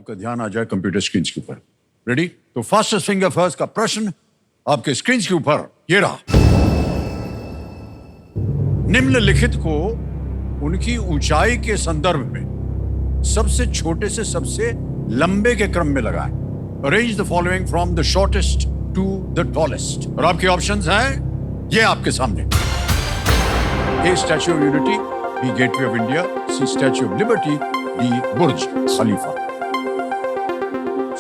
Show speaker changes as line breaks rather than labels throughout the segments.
आपका ध्यान आ जाए कंप्यूटर स्क्रीन के ऊपर। रेडी? तो फास्टेस्ट फिंगर फर्स्ट का प्रश्न आपके स्क्रीन के ऊपर ये रहा। निम्नलिखित को उनकी ऊंचाई के संदर्भ में सबसे छोटे से सबसे लंबे के क्रम में लगाएं। Arrange the following from the shortest to the tallest. और आपके ऑप्शंस हैं ये आपके सामने। A Statue of Unity, B Gateway of India, C Statue of Liberty, D Burj Khalifa.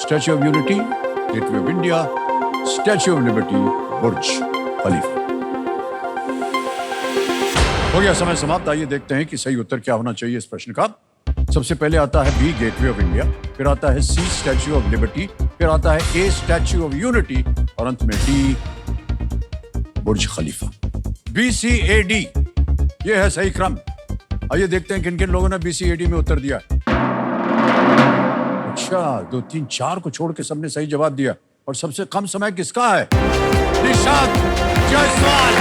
Statue of Unity, Gateway of India, Statue of Liberty, Burj Khalifa. हो गया समय समाप्त। आइए देखते हैं कि सही उत्तर क्या होना चाहिए इस प्रश्न का। सबसे पहले आता है बी गेटवे ऑफ इंडिया, फिर आता है सी स्टैच्यू ऑफ लिबर्टी, फिर आता है ए स्टैच्यू ऑफ यूनिटी और अंत में डी बुर्ज खलीफा। BCAD ये है सही क्रम। आइए देखते हैं किन किन लोगों ने BCAD में उत्तर दिया। अच्छा, 2, 3, 4 को छोड़ के सबने सही जवाब दिया। और सबसे कम समय किसका है? निशांत जायसवाल।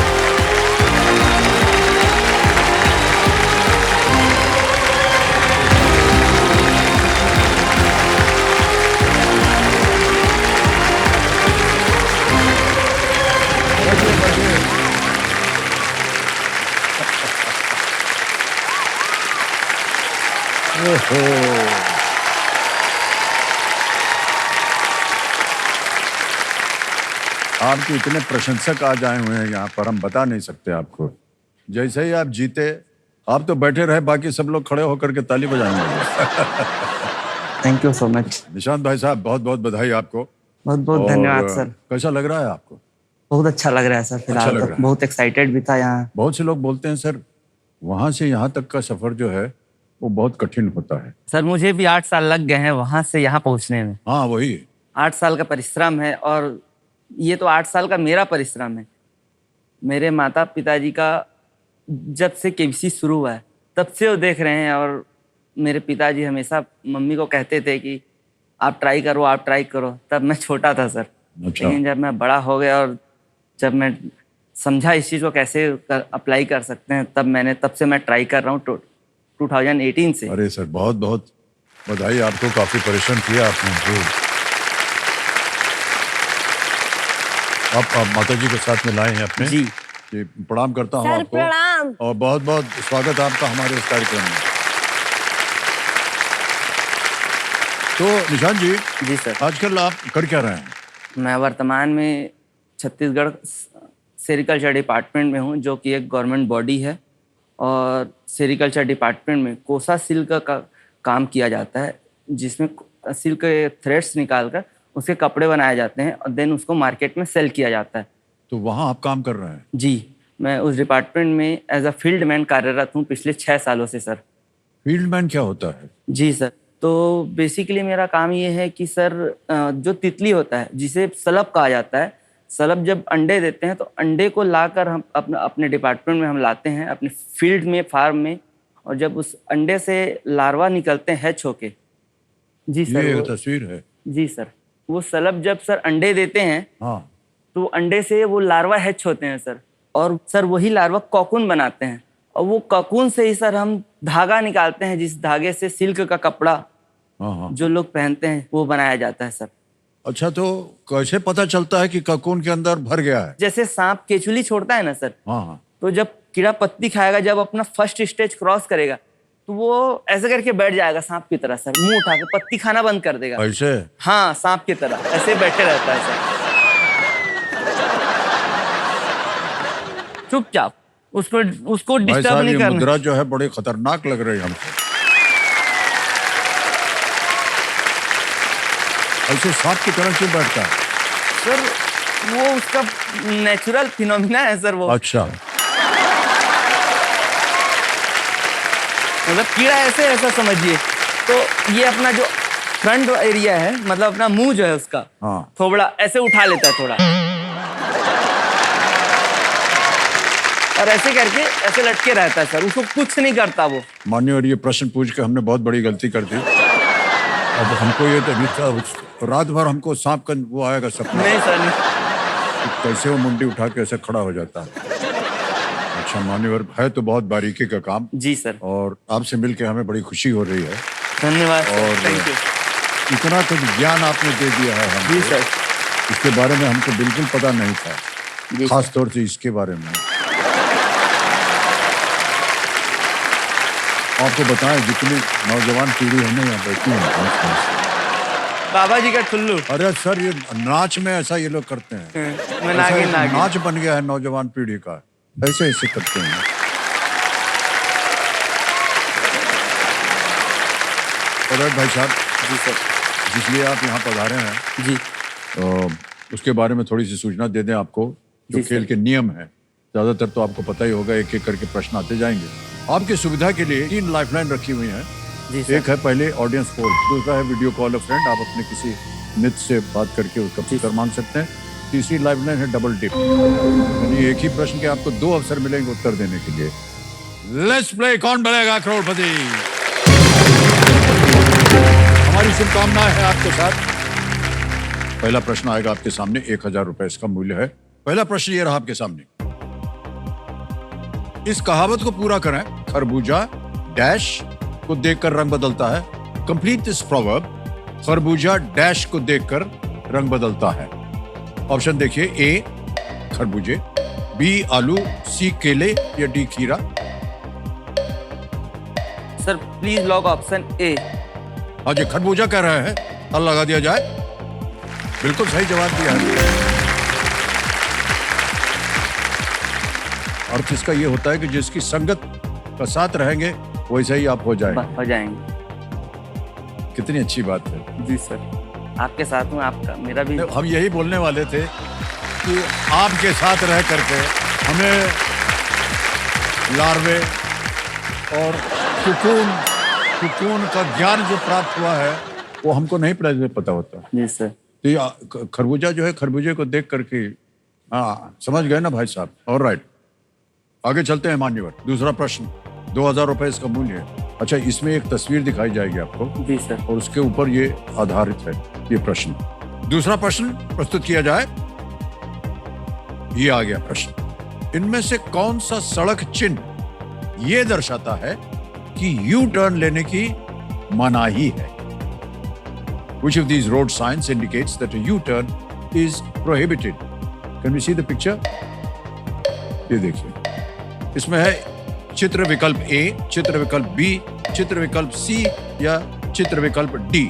आपके इतने प्रशंसक आज आए हुए हैं यहाँ पर, हम बता नहीं सकते आपको। जैसे ही आप जीते, आप तो बैठे रहे, बाकी सब लोग खड़े होकर के ताली बजाएंगे।
Thank you so much.
Nishant भाई साहब, बहुत बहुत बधाई आपको।
बहुत बहुत धन्यवाद सर।
कैसा लग रहा है आपको?
बहुत अच्छा लग रहा है सर। फिलहाल
अच्छा
तो बहुत एक्साइटेड भी था यहाँ।
बहुत से लोग बोलते हैं सर, वहां से यहाँ तक का सफर जो है वो बहुत कठिन होता है।
सर मुझे भी 8 साल लग गए हैं वहां से यहाँ पहुँचने में।
हाँ वही,
8 साल का परिश्रम है। और ये तो 8 साल का मेरा परिश्रम है। मेरे माता पिताजी का जब से KBC शुरू हुआ है तब से वो देख रहे हैं। और मेरे पिताजी हमेशा मम्मी को कहते थे कि आप ट्राई करो, आप ट्राई करो। तब मैं छोटा था सर।
अच्छा।
लेकिन जब मैं बड़ा हो गया और जब मैं समझा इस चीज़ को कैसे अप्लाई कर सकते हैं, तब से मैं ट्राई कर रहा हूँ 2018 से।
अरे सर, बहुत बहुत बधाई आपको। काफी परिश्रम किया आपने। आप माता जी के साथ में लाए हैं अपने
जी।
जी, प्रणाम करता हूँ आपको।
प्रणाम।
और बहुत बहुत स्वागत है आपका हमारे इस कार्यक्रम में। तो निशांत जी,
जी सर।
आजकल आप कर क्या रहे हैं?
मैं वर्तमान में छत्तीसगढ़ सेरिकल्चर डिपार्टमेंट में हूँ, जो कि एक गवर्नमेंट बॉडी है। और सेरिकल्चर डिपार्टमेंट में कोसा सिल्क का काम किया जाता है, जिसमें सिल्क के थ्रेड्स निकालकर उसके कपड़े बनाए जाते हैं और देन उसको मार्केट में सेल किया जाता है।
तो वहाँ आप काम कर रहे हैं?
जी, मैं उस डिपार्टमेंट में एज अ फील्ड मैन कार्यरत हूँ पिछले 6 सालों से सर।
फील्ड मैन क्या होता है?
जी सर, तो बेसिकली मेरा काम ये है कि सर जो तितली होता है जिसे सलब कहा जाता है, सलब जब अंडे देते हैं तो अंडे को लाकर हम अपने डिपार्टमेंट में हम लाते हैं अपने फील्ड में, फार्म में। और जब उस अंडे से लार्वा निकलते हैं हैच होके। जी सर,
ये तस्वीर है।
जी सर, वो सलब जब सर अंडे देते हैं,
हाँ,
तो अंडे से वो लार्वा हैच होते हैं सर। और सर वही लार्वा कॉकून बनाते हैं। और वो कॉकून से ही सर हम धागा निकालते हैं, जिस धागे से सिल्क का कपड़ा
हाँ।
जो लोग पहनते हैं वो बनाया जाता है सर।
अच्छा, तो कैसे पता चलता है कि ककून के अंदर भर गया है?
जैसे सांप केचुली छोड़ता है ना सर,
हाँ।
तो जब कीड़ा पत्ती खाएगा, जब अपना फर्स्ट स्टेज क्रॉस करेगा, तो वो ऐसे करके बैठ जाएगा सांप की तरह सर। मुंह उठा के पत्ती खाना बंद कर देगा।
ऐसे?
हाँ, सांप की तरह ऐसे बैठे रहता है सर, चुपचाप। उसको
भाई
डिस्टर्ब
साहब,
नहीं
ये
करना।
मुद्रा जो है बड़ी खतरनाक लग रही है हमको। ऐसे सांप की तरह क्यों बैठता है?
सर वो उसका नेचुरल फिनोमिना है सर वो।
अच्छा।
मतलब कीड़ा ऐसा समझिए। तो ये अपना जो फ्रंट एरिया है, मतलब अपना मुंह जो है उसका,
हाँ।
थोड़ा ऐसे उठा लेता है थोड़ा, और ऐसे करके ऐसे लटके रहता है सर। उसको कुछ नहीं करता वो।
मान्य, और ये प्रश्न पूछ के हमने बहुत बड़ी गलती कर दी। अब हमको ये तो रात भर हमको सांप का वो आएगा सपना।
नहीं सर, नहीं।
कैसे वो मुंडी उठा के ऐसे खड़ा हो जाता है। अच्छा मान्यवर, है तो बहुत बारीकी का काम।
जी सर।
और आपसे मिलके हमें बड़ी खुशी हो रही है।
धन्यवाद
और
थैंक यू।
इतना कुछ ज्ञान आपने दे दिया है हमको,
जी सर।
इसके बारे में हमको बिल्कुल पता नहीं था,
जी
खास तौर से इसके बारे में। आपको बताएं जितनी नौजवान पीढ़ी है ना यहाँ बैठी है,
बाबा जी का ठुल्लू।
अरे सर ये नाच में ऐसा ये लोग करते हैं,
मैं
ऐसा
नागिन
एक
नागिन।
नाच बन गया है नौजवान पीढ़ी का, ऐसे ऐसे करते हैं। और भाई साहब,
जी सर।
जिसलिए आप यहाँ पधारे हैं,
जी
उसके बारे में थोड़ी सी सूचना दे दें आपको। जो
जी
खेल
सर।
के नियम है, ज्यादातर तो आपको पता ही होगा, एक एक करके प्रश्न आते जाएंगे। आपकी सुविधा के लिए 3 लाइफलाइन रखी हुई हैं।
जी सर।
एक है पहले ऑडियंस पोल, दूसरा है वीडियो कॉल अ फ्रेंड, आप अपने किसी मित्र से बात करके उसका उत्तर मांग सकते हैं। तीसरी लाइफलाइन है डबल टिप, यानी एक ही प्रश्न के आपको 2 अवसर मिलेंगे उत्तर देने के लिए। लेट्स प्ले कौन बनेगा करोड़पति। हमारी शुभकामनाएं हैं आपके साथ। पहला प्रश्न आएगा आपके सामने, 1000 रुपए इसका मूल्य है। पहला प्रश्न ये रहा आपके सामने, इस कहावत को पूरा करें, खरबूजा डैश को देखकर रंग बदलता है। कंप्लीट दिस प्रोवर्ब, खरबूजा डैश को देखकर रंग बदलता है। ऑप्शन देखिए, ए खरबूजे, बी आलू, सी केले या डी खीरा।
सर प्लीज लॉक ऑप्शन ए।
हाँ जी, खरबूजा कह रहे हैं, हल लगा दिया जाए। बिल्कुल सही जवाब दिया है। अर्थ इसका ये होता है कि जिसकी संगत का साथ रहेंगे वैसे ही आप हो जाएंगे।
हो जाएंगे।
कितनी अच्छी बात है।
जी सर, आपके साथ में आपका मेरा भी।
हम यही बोलने वाले थे कि आपके साथ रह करके हमें लार्वे और कुकून का ज्ञान जो प्राप्त हुआ है वो हमको नहीं पहले पता होता।
जी सर।
तो ये खरबूजा जो है, खरबूजे को देख करके, हाँ समझ गए ना भाई साहब। ऑलराइट, आगे चलते हैं मान्यवर। दूसरा प्रश्न, 2000 रुपए इसका मूल्य है। अच्छा, इसमें एक तस्वीर दिखाई जाएगी आपको
जी सर।
और उसके ऊपर ये आधारित है ये प्रश्न। दूसरा प्रश्न प्रस्तुत किया जाए। ये आ गया प्रश्न, इनमें से कौन सा सड़क चिन्ह ये दर्शाता है कि यू टर्न लेने की मनाही है? Which of these road signs indicates that a U-turn is prohibited? Can we see the picture? ये देखिए, इसमें है चित्र विकल्प ए, चित्र विकल्प बी, चित्र विकल्प सी या चित्र विकल्प D.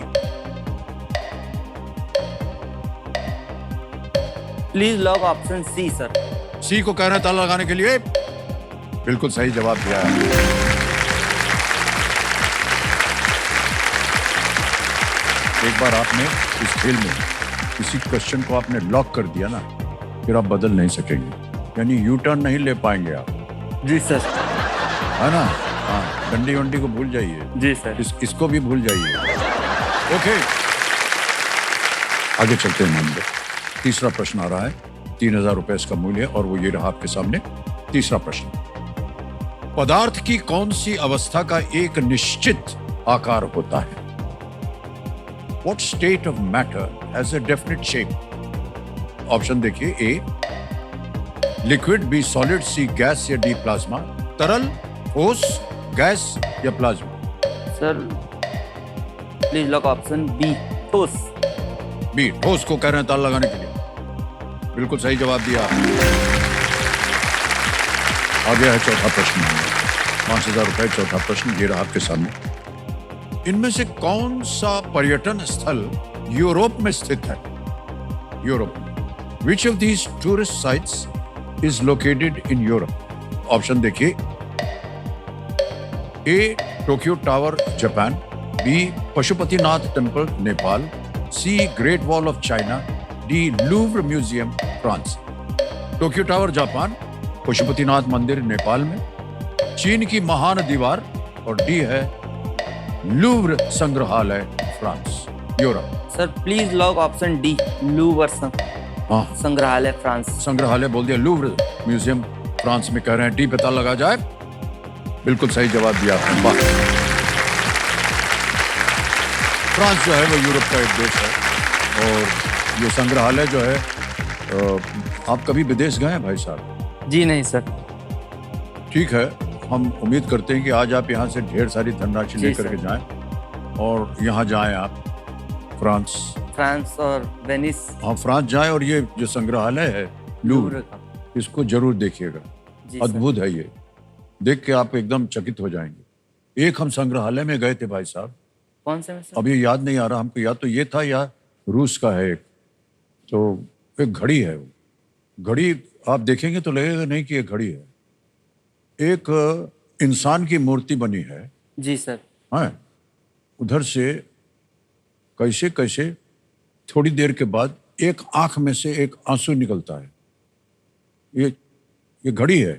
Please lock option C sir.
C को कह रहे हैं ताला लगाने के लिए। बिल्कुल सही जवाब दिया है। एक बार आपने इस खेल में किसी क्वेश्चन को आपने लॉक कर दिया ना, फिर आप बदल नहीं सकेंगे, यानी यू टर्न नहीं ले पाएंगे आप।
जी सर।
है ना? हाँ, डंडी वंडी को भूल जाइए।
जी सर।
इसको भी भूल जाइए। ओके, आगे चलते हैं नंबर। तीसरा प्रश्न आ रहा है, 3000 रुपए इसका मूल्य है और वो ये रहा आपके सामने। तीसरा प्रश्न, पदार्थ की कौन सी अवस्था का एक निश्चित आकार होता है? What state of matter has a definite shape? Option देखिए, A liquid, B solid, C gas या डी प्लाज्मा। तरल, ठोस, गैस या plasma?
Sir please lock option B, ठोस।
बी, ठोस को कह रहे हैं ताला लगाने के लिए। बिल्कुल सही जवाब दिया। आ गया है चौथा प्रश्न, 5000 रुपए। चौथा प्रश्न ये रहा आपके सामने, इनमें से कौन सा पर्यटन स्थल यूरोप में स्थित है? यूरोप में। Which of these tourist sites is located in Europe? Option देखिए, A Tokyo tower Japan, B Pashupatinath temple Nepal, C great wall of China, D Louvre museum France. Tokyo tower Japan, Pashupatinath मंदिर नेपाल में, चीन की महान दीवार और डी है लूव्र संग्रहालय France, Europe.
Sir please lock option D, Louvre
हाँ,
संग्रहालय फ्रांस।
संग्रहालय बोल दिया, लूव्र म्यूजियम फ्रांस में कह रहे हैं। डी पता लगा जाए। बिल्कुल सही जवाब दिया आपने। वाह, फ्रांस जो है वो यूरोप का एक देश है और ये संग्रहालय जो है, आप कभी विदेश गए हैं भाई साहब?
जी नहीं सर।
ठीक है, हम उम्मीद करते हैं कि आज आप यहाँ से ढेर सारी धनराशि
जी
लेकर के जाएं और यहाँ जाएं आप, फ्रांस।
फ्रांस और वेनिस।
हाँ, फ्रांस जाए और ये जो संग्रहालय है लूव्र,
का।
इसको जरूर देखिएगा।
जी सर।
अद्भुत है ये, देख के आप एकदम चकित हो जाएंगे। एक हम संग्रहालय में गए थे भाई साहब,
कौन से में सर?
अब ये याद नहीं आ रहा हमको, या तो ये था या रूस का है एक, तो एक घड़ी है। वो घड़ी आप देखेंगे तो लगेगा नहीं कि ये घड़ी है। एक इंसान की मूर्ति बनी है।
जी सर।
हाँ, उधर से कैसे कैसे थोड़ी देर के बाद एक आंख में से एक आंसू निकलता है। ये घड़ी है,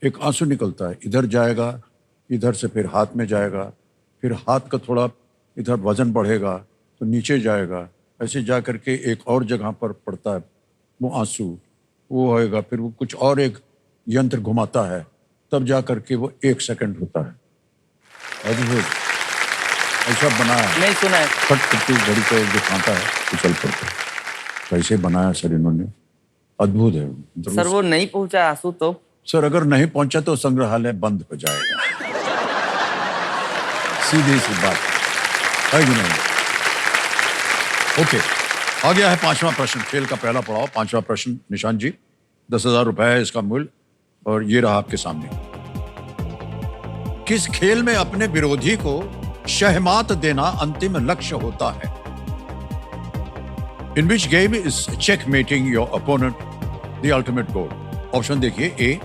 एक आंसू निकलता है, इधर जाएगा, इधर से फिर हाथ में जाएगा, फिर हाथ का थोड़ा इधर वजन बढ़ेगा तो नीचे जाएगा, ऐसे जा करके एक और जगह पर पड़ता है वो आंसू, वो होएगा, फिर वो कुछ और एक यंत्र घुमाता है, तब जा करके वो 1 सेकंड होता है। अद्भुत, ऐसा बनाया है।
नहीं सुना है।
फट करके घड़ी का एक जो कांटा है उछल पड़ता है। कैसे बनाया सर इन्होंने, अद्भुत है। मतलब
सर वो नहीं पहुंचा आंसू तो?
सर अगर नहीं पहुंचा तो संग्रहालय बंद हो जाएगा, सीधी सी बात है कि नहीं? ओके, आ गया है 5वां प्रश्न, खेल का पहला पड़ाव। 5वां प्रश्न निशांत जी, 10,000 रुपए है इसका मूल्य, और ये रहा आपके सामने। किस खेल में अपने विरोधी को शहमात देना अंतिम लक्ष्य होता है? In which game is checkmating your opponent the ultimate goal? Option देखिए, A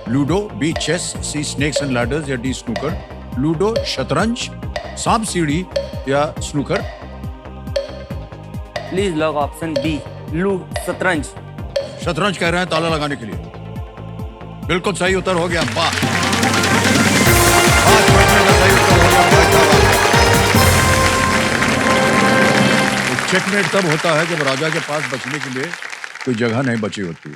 ludo, B chess, C snakes and ladders, या डी स्नूकर। लूडो, शतरंज, सांप सीढ़ी या snooker?
Please lock option B, शतरंज।
शतरंज कह रहे हैं ताला लगाने के लिए। बिल्कुल सही उत्तर हो गया, वाह। 5 प्रश्न का सही उत्तर हो गया भाई साहब। चेकमेट तब होता है जब राजा के पास बचने के लिए कोई जगह नहीं बची होती,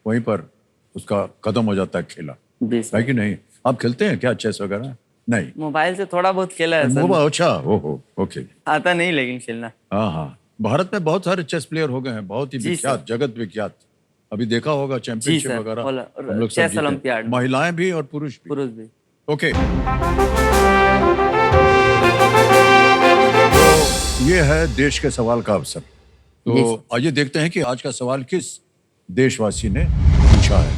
वहीं पर उसका खत्म हो जाता है खेला,
जी
है
सर।
कि नहीं? आप खेलते हैं क्या चेस वगैरह? नहीं,
मोबाइल से थोड़ा बहुत खेला है सर।
वो अच्छा, हो ओके।
आता नहीं लेकिन खेलना।
हाँ हाँ, भारत में बहुत सारे चेस प्लेयर हो गए हैं, बहुत ही
जी
विख्यात, जगत विख्यात। अभी देखा होगा चैंपियनशिप
सर,
वगैरह,
और
हम लोग सब
चेस
जीते।
ओलंपियाड।
महिलाएं भी और पुरुष भी।
पुरुष भी।
ओके, तो ये है देश के सवाल का अवसर।
जी
तो
सर।
आइए देखते हैं कि आज का सवाल किस देशवासी ने पूछा है।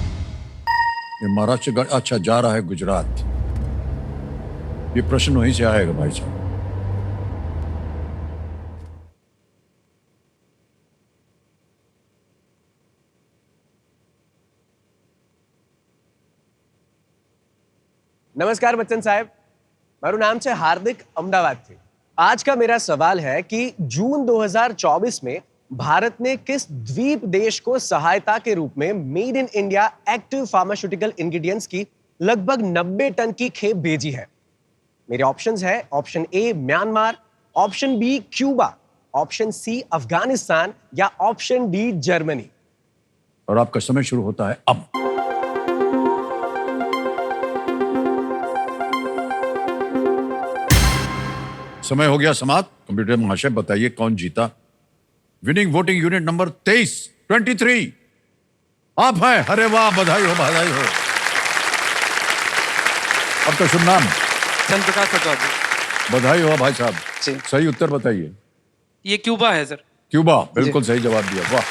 ये महाराष्ट्र, अच्छा जा रहा है गुजरात। ये प्रश्न वहीं से आएगा भाई साहब।
નમસ્કાર બચ્ચન સાહેબ, મારું નામ છે હાર્દિક, અમદાવાદથી। आज का मेरा सवाल है कि जून 2024 में भारत ने किस द्वीप देश को सहायता के रूप में made in India active pharmaceutical ingredients की लगभग 90 टन की खेप भेजी है? मेरे ऑप्शंस है, option A Myanmar, option B Cuba, option C Afghanistan या ऑप्शन डी जर्मनी।
और आपका समय शुरू होता है अब। समय हो गया समाप्त। कंप्यूटर महाशय बताइए कौन जीता? विनिंग वोटिंग यूनिट नंबर 23 आप हैं। अरे वाह, बधाई हो, बधाई हो। अब तो शुभ नाम?
चंद्र प्रकाश पटवारी।
बधाई हो भाई साहब।
जी।
सही उत्तर बताइए।
ये क्यूबा है सर।
क्यूबा, बिल्कुल सही जवाब दिया, वाह।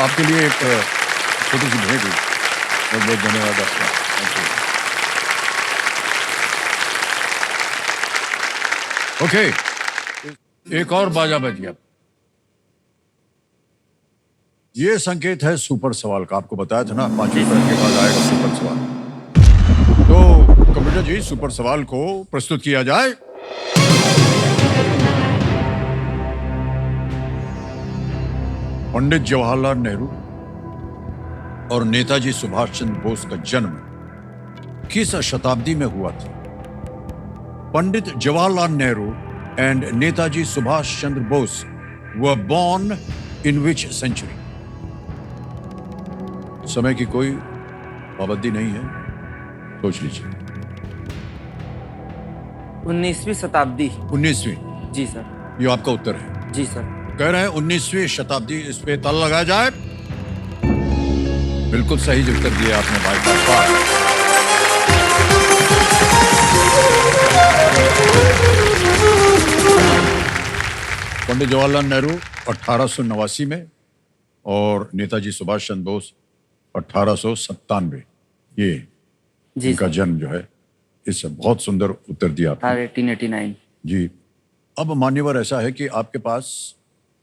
आपके लिए एक छोटी सी भेंट हुई, बहुत बहुत धन्यवाद आपका। Thank you. ओके, एक और बाजा बज गया। ये संकेत है सुपर सवाल का। आपको बताया था ना 5वें प्रश्न के बाद आएगा सुपर सवाल। तो कंप्यूटर जी, सुपर सवाल को प्रस्तुत किया जाए। पंडित जवाहरलाल नेहरू और नेताजी सुभाष चंद्र बोस का जन्म किस शताब्दी में हुआ था? Pandit Jawaharlal Nehru and Netaji Subhash Chandra Bose were born in which century? समय की कोई पाबंदी नहीं है, सोच लीजिए।
19वीं शताब्दी।
19वीं?
जी सर।
ये आपका उत्तर है?
जी सर।
कह रहे हैं 19वीं शताब्दी, इस पे ताला लगाया जाए। बिल्कुल सही उत्तर दिया आपने भाई साहब। पंडित जवाहरलाल नेहरू 1889 में और नेताजी सुभाष चंद्र बोस 1897, ये
जी
इनका
सर।
जन्म जो है। इस बहुत सुंदर उत्तर दिया आपने।
1889।
जी। अब मान्यवर ऐसा है कि आपके पास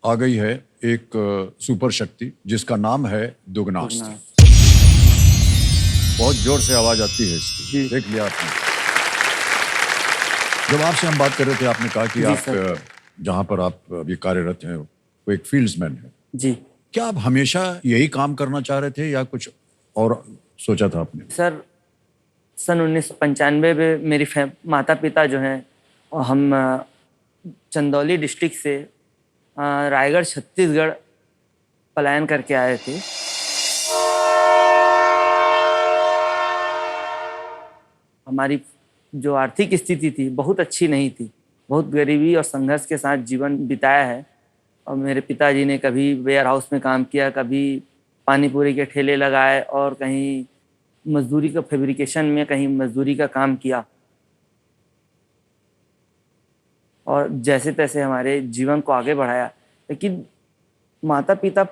आ गई है एक सुपर शक्ति जिसका नाम है दुगनास्त्र।
दुगनास्त्र।
बहुत जोर से आवाज आती है इसकी,
जी।
देख लिया आपने। जब आपसे हम बात कर रहे थे आपने कहा कि
जी,
आप
सर।
जहां पर आप अभी कार्यरत हैं वो एक फील्ड्समैन है।
जी
क्या आप हमेशा यही काम करना चाह रहे थे या कुछ और सोचा था आपने?
सर, सन 1995 में मेरी माता पिता जो हैं और हम चंदौली डिस्ट्रिक्ट से रायगढ़ छत्तीसगढ़ पलायन करके आए थे। हमारी जो आर्थिक स्थिति थी बहुत अच्छी नहीं थी, बहुत गरीबी और संघर्ष के साथ जीवन बिताया है। और मेरे पिताजी ने कभी वेयर हाउस में काम किया, कभी पानी पूरी के ठेले लगाए और कहीं मजदूरी का फैब्रिकेशन में कहीं मजदूरी का काम किया। और जैसे तैसे हमारे जीवन को आगे बढ़ाया। लेकिन माता पिता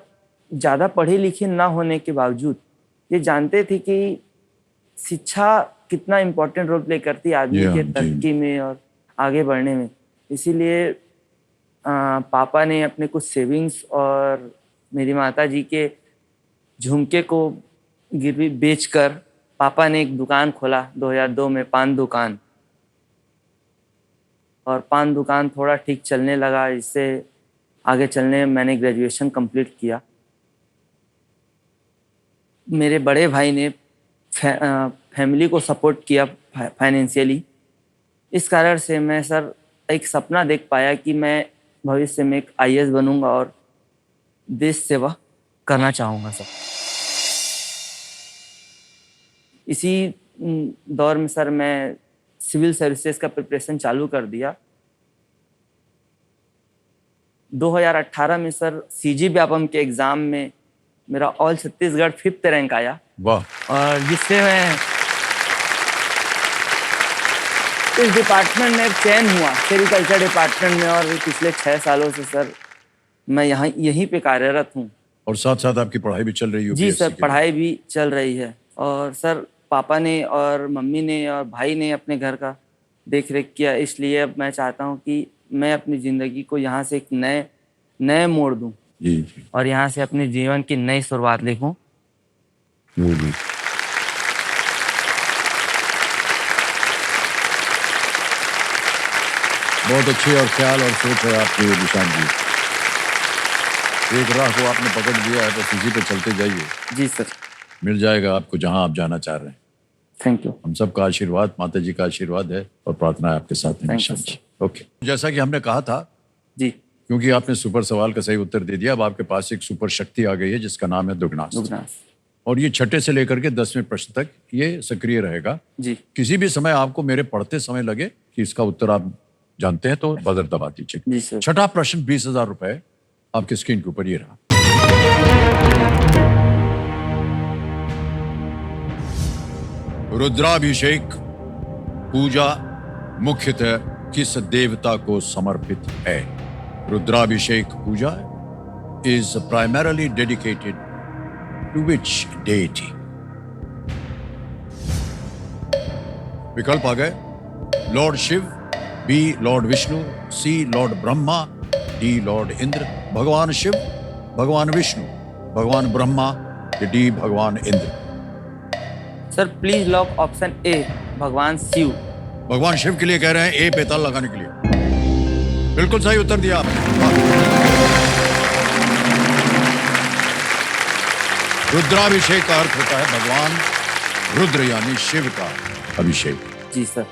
ज़्यादा पढ़े लिखे ना होने के बावजूद ये जानते थे कि शिक्षा कितना इम्पोर्टेंट रोल प्ले करती है आदमी के तरक्की में और आगे बढ़ने में। इसीलिए पापा ने अपने कुछ सेविंग्स और मेरी माता जी के झुमके को गिरवी बेचकर पापा ने एक दुकान खोला 2002 में, पान दुकान। और पान दुकान थोड़ा ठीक चलने लगा, इससे आगे चलने मैंने ग्रेजुएशन कंप्लीट किया। मेरे बड़े भाई ने फैमिली को सपोर्ट किया फाइनेंशियली। इस कारण से मैं सर एक सपना देख पाया कि मैं भविष्य में एक IAS बनूंगा और देश सेवा करना चाहूँगा सर। इसी दौर में सर मैं सिविल सर्विसेज का प्रिपरेशन चालू कर दिया। 2018 में सर CG व्यापम के एग्ज़ाम में मेरा ऑल छत्तीसगढ़ 5th रैंक आया।
वाह।
और जिससे मैं इस डिपार्टमेंट में चयन हुआ, सेरिकल्चर डिपार्टमेंट में। और पिछले 6 सालों से सर मैं यहीं पे कार्यरत हूँ।
और साथ साथ आपकी पढ़ाई भी चल रही है?
जी
UPSC
सर,
के लिए?
पढ़ाई भी चल रही है। और सर पापा ने और मम्मी ने और भाई ने अपने घर का देख रेख किया। इसलिए अब मैं चाहता हूँ कि मैं अपनी ज़िंदगी को यहाँ से एक नए मोड़ दूँ
जी जी
और यहाँ से अपने जीवन की नई शुरुआत लिखूँ।
जी। बहुत अच्छे और ख्याल और सोच है आपकी निशान जी। एक राह को आपने पकड़ लिया है, बस इसी पे चलते जाइए।
जी सर।
मिल जाएगा आपको जहां आप जाना चाह रहे हैं।
Thank you.
हम सबका आशीर्वाद, माता जी का आशीर्वाद है और प्रार्थना है आपके साथ है
Thank you,
निशान
sir.
जी। ओके, जैसा कि हमने कहा था,
जी
क्योंकि आपने सुपर सवाल का सही उत्तर दे दिया, अब आपके पास एक सुपर शक्ति आ गई है जिसका नाम है दुगनास्त्र।
दुगनास्त्र।
और ये छठे से लेकर के 10वें प्रश्न तक ये सक्रिय रहेगा।
जी
किसी भी समय आपको मेरे पढ़ते समय लगे कि इसका उत्तर आप जानते हैं तो बजर दबा दीजिए।
जी सर।
छठा प्रश्न 20,000 रुपए आपकी स्क्रीन के ऊपर ये रहा। रुद्राभिषेक पूजा मुख्यतः किस देवता को समर्पित है? रुद्राभिषेक पूजा is primarily dedicated to which deity? विकल्प आ गए। Lord Shiva, B lord Vishnu, C lord Brahma, D lord Indra. भगवान शिव, भगवान विष्णु, भगवान ब्रह्मा, डी भगवान Indra.
Sir please lock option A, भगवान शिव।
भगवान शिव के लिए कह रहे हैं ए पे ताल लगाने के लिए। बिल्कुल सही उत्तर दिया आपने। रुद्राभिषेक का अर्थ होता है भगवान रुद्र यानी शिव का अभिषेक।
जी सर।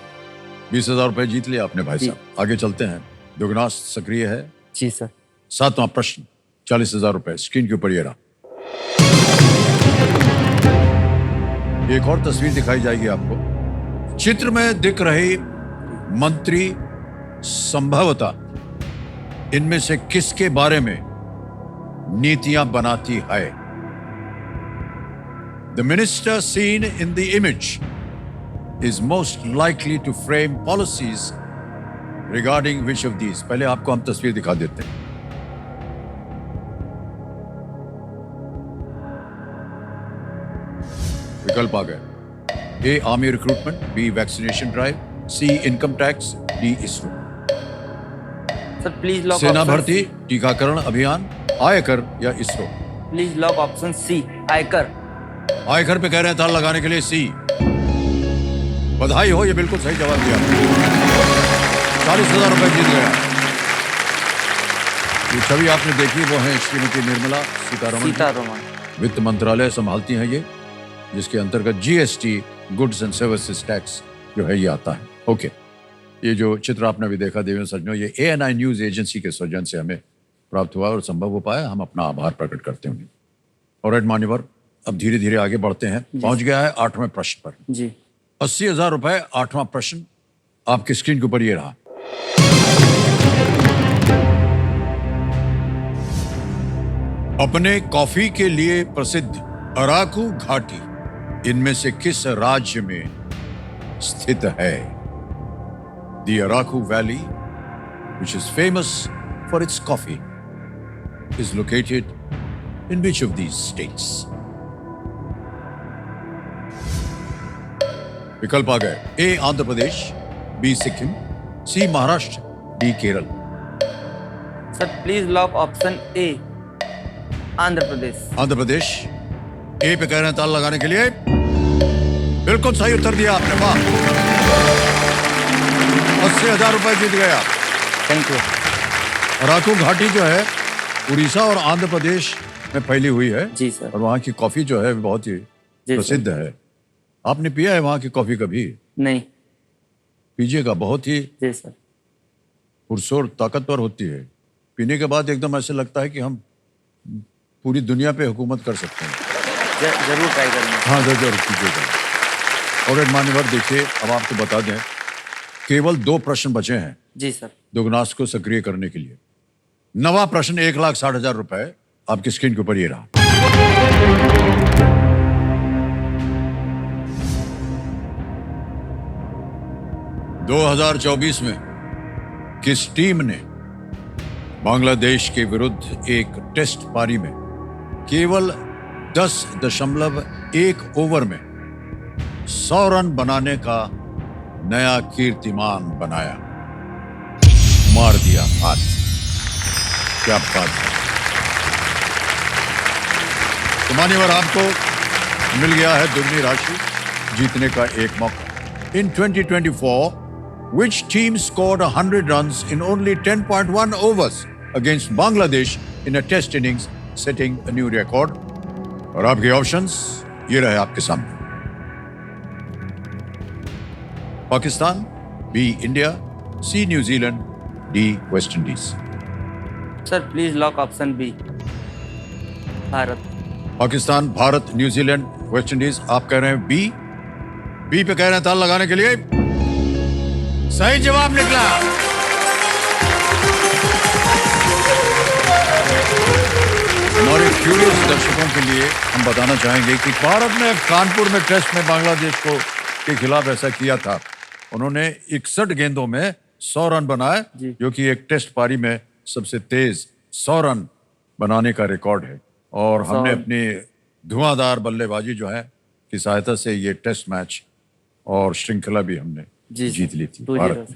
20,000 रुपए जीत लिया आपने भाई
जी।
साहब। आगे चलते हैं। दुगनास्त्र सक्रिय है।
जी सर।
7वां प्रश्न 40,000 रुपए स्क्रीन के ऊपर ये रहा। एक और तस्वीर दिखाई जाएगी आपको। चित्र में दिख रही मंत्री संभवतः इनमें से किसके बारे में नीतियां बनाती है? The minister seen in the image is most likely to frame policies regarding which of these? पहले आपको हम तस्वीर दिखा देते हैं। विकल्प आ गए। A army recruitment, B vaccination drive, C income tax, D ISRO.
Sir please lock
सेना भर्ती, टीकाकरण अभियान, आयकर या ISRO.
Please lock option C, आयकर।
आयकर पे कह रहे हैं ताल लगाने के लिए सी। बधाई हो, ये बिल्कुल सही जवाब दिया। 40,000 रुपए जीत गया। ये छवि आपने देखी वो है श्रीमती निर्मला सीतारमण।
सीतारमण
वित्त मंत्रालय संभालती हैं ये, जिसके अंतर्गत GST, goods and services tax जो है ये आता है। ओके, ये जो चित्र आपने अभी देखा देवेंद्र सज्जनों, ये ANI न्यूज एजेंसी के सौजन्य से हमें प्राप्त हुआ और संभव हो पाया। हम अपना आभार प्रकट करते हैं। और मान्यवर, अब धीरे धीरे आगे बढ़ते हैं। पहुंच गया है 8वें प्रश्न पर।
जी।
80,000 रुपए, 8वां प्रश्न आपकी स्क्रीन के ऊपर ये रहा। अपने कॉफी के लिए प्रसिद्ध अराकू घाटी इनमें से किस राज्य में स्थित है? The Araku valley, which is famous for its coffee, is located in which of these states? विकल्प आ गए। A Andhra Pradesh, B Sikkim, C Maharashtra, D Kerala.
Sir please lock option A, Andhra Pradesh.
Andhra Pradesh, A पे कह रहे हैं ताल लगाने के लिए। बिल्कुल सही उत्तर दिया आपने, वाह। 80,000 रुपए जीत गया।
Thank you.
अराकू घाटी जो है उड़ीसा और आंध्र प्रदेश में फैली हुई है।
जी सर।
और वहाँ की कॉफी जो है बहुत ही
जी
प्रसिद्ध है। आपने पिया है वहाँ की कॉफी कभी?
नहीं।
पीजिएगा, बहुत ही
जी सर।
पुरजोर ताकतवर होती है। पीने के बाद एकदम ऐसे लगता है कि हम पूरी दुनिया पे हुकूमत कर सकते हैं।
जरूर ट्राई करेंगे।
हाँ, जरूर कीजिएगा। और मान्यवर देखिए, अब आपको बता दें, केवल 2 प्रश्न बचे हैं
जी सर।
दुगनास को सक्रिय करने के लिए। 9वां प्रश्न 1,60,000 रुपए आपकी स्क्रीन के ऊपर ये रहा। ...2024 में किस टीम ने बांग्लादेश के विरुद्ध एक टेस्ट पारी में केवल 10.1 ओवर में 100 रन बनाने का नया कीर्तिमान बनाया? मार दिया हाथ। क्या बात है। तो मान्यवर, आपको मिल गया है दुगनी राशि जीतने का एक मौका। इन 2024, which team scored 100 runs in only 10.1 overs against Bangladesh in a test innings, setting a new record? और आपके ऑप्शंस ये रहे आपके सामने। Pakistan, B India, C New Zealand, D West Indies.
Sir please lock option B, Bharat.
Pakistan, Bharat, New Zealand, West Indies. आप कह रहे हैं बी। बी पे कह रहे हैं ताल लगाने के लिए। सही जवाब निकला। हमारे क्यूरियस दर्शकों के लिए हम बताना चाहेंगे कि भारत ने कानपुर में टेस्ट में बांग्लादेश के खिलाफ ऐसा किया था। उन्होंने 61 गेंदों में 100 रन बनाए, जो कि एक टेस्ट पारी में सबसे तेज 100 रन बनाने का रिकॉर्ड है। और हमने अपनी धुआंधार बल्लेबाजी जो है की सहायता से ये टेस्ट मैच और श्रृंखला भी हमने जीत ली थी। भारत ने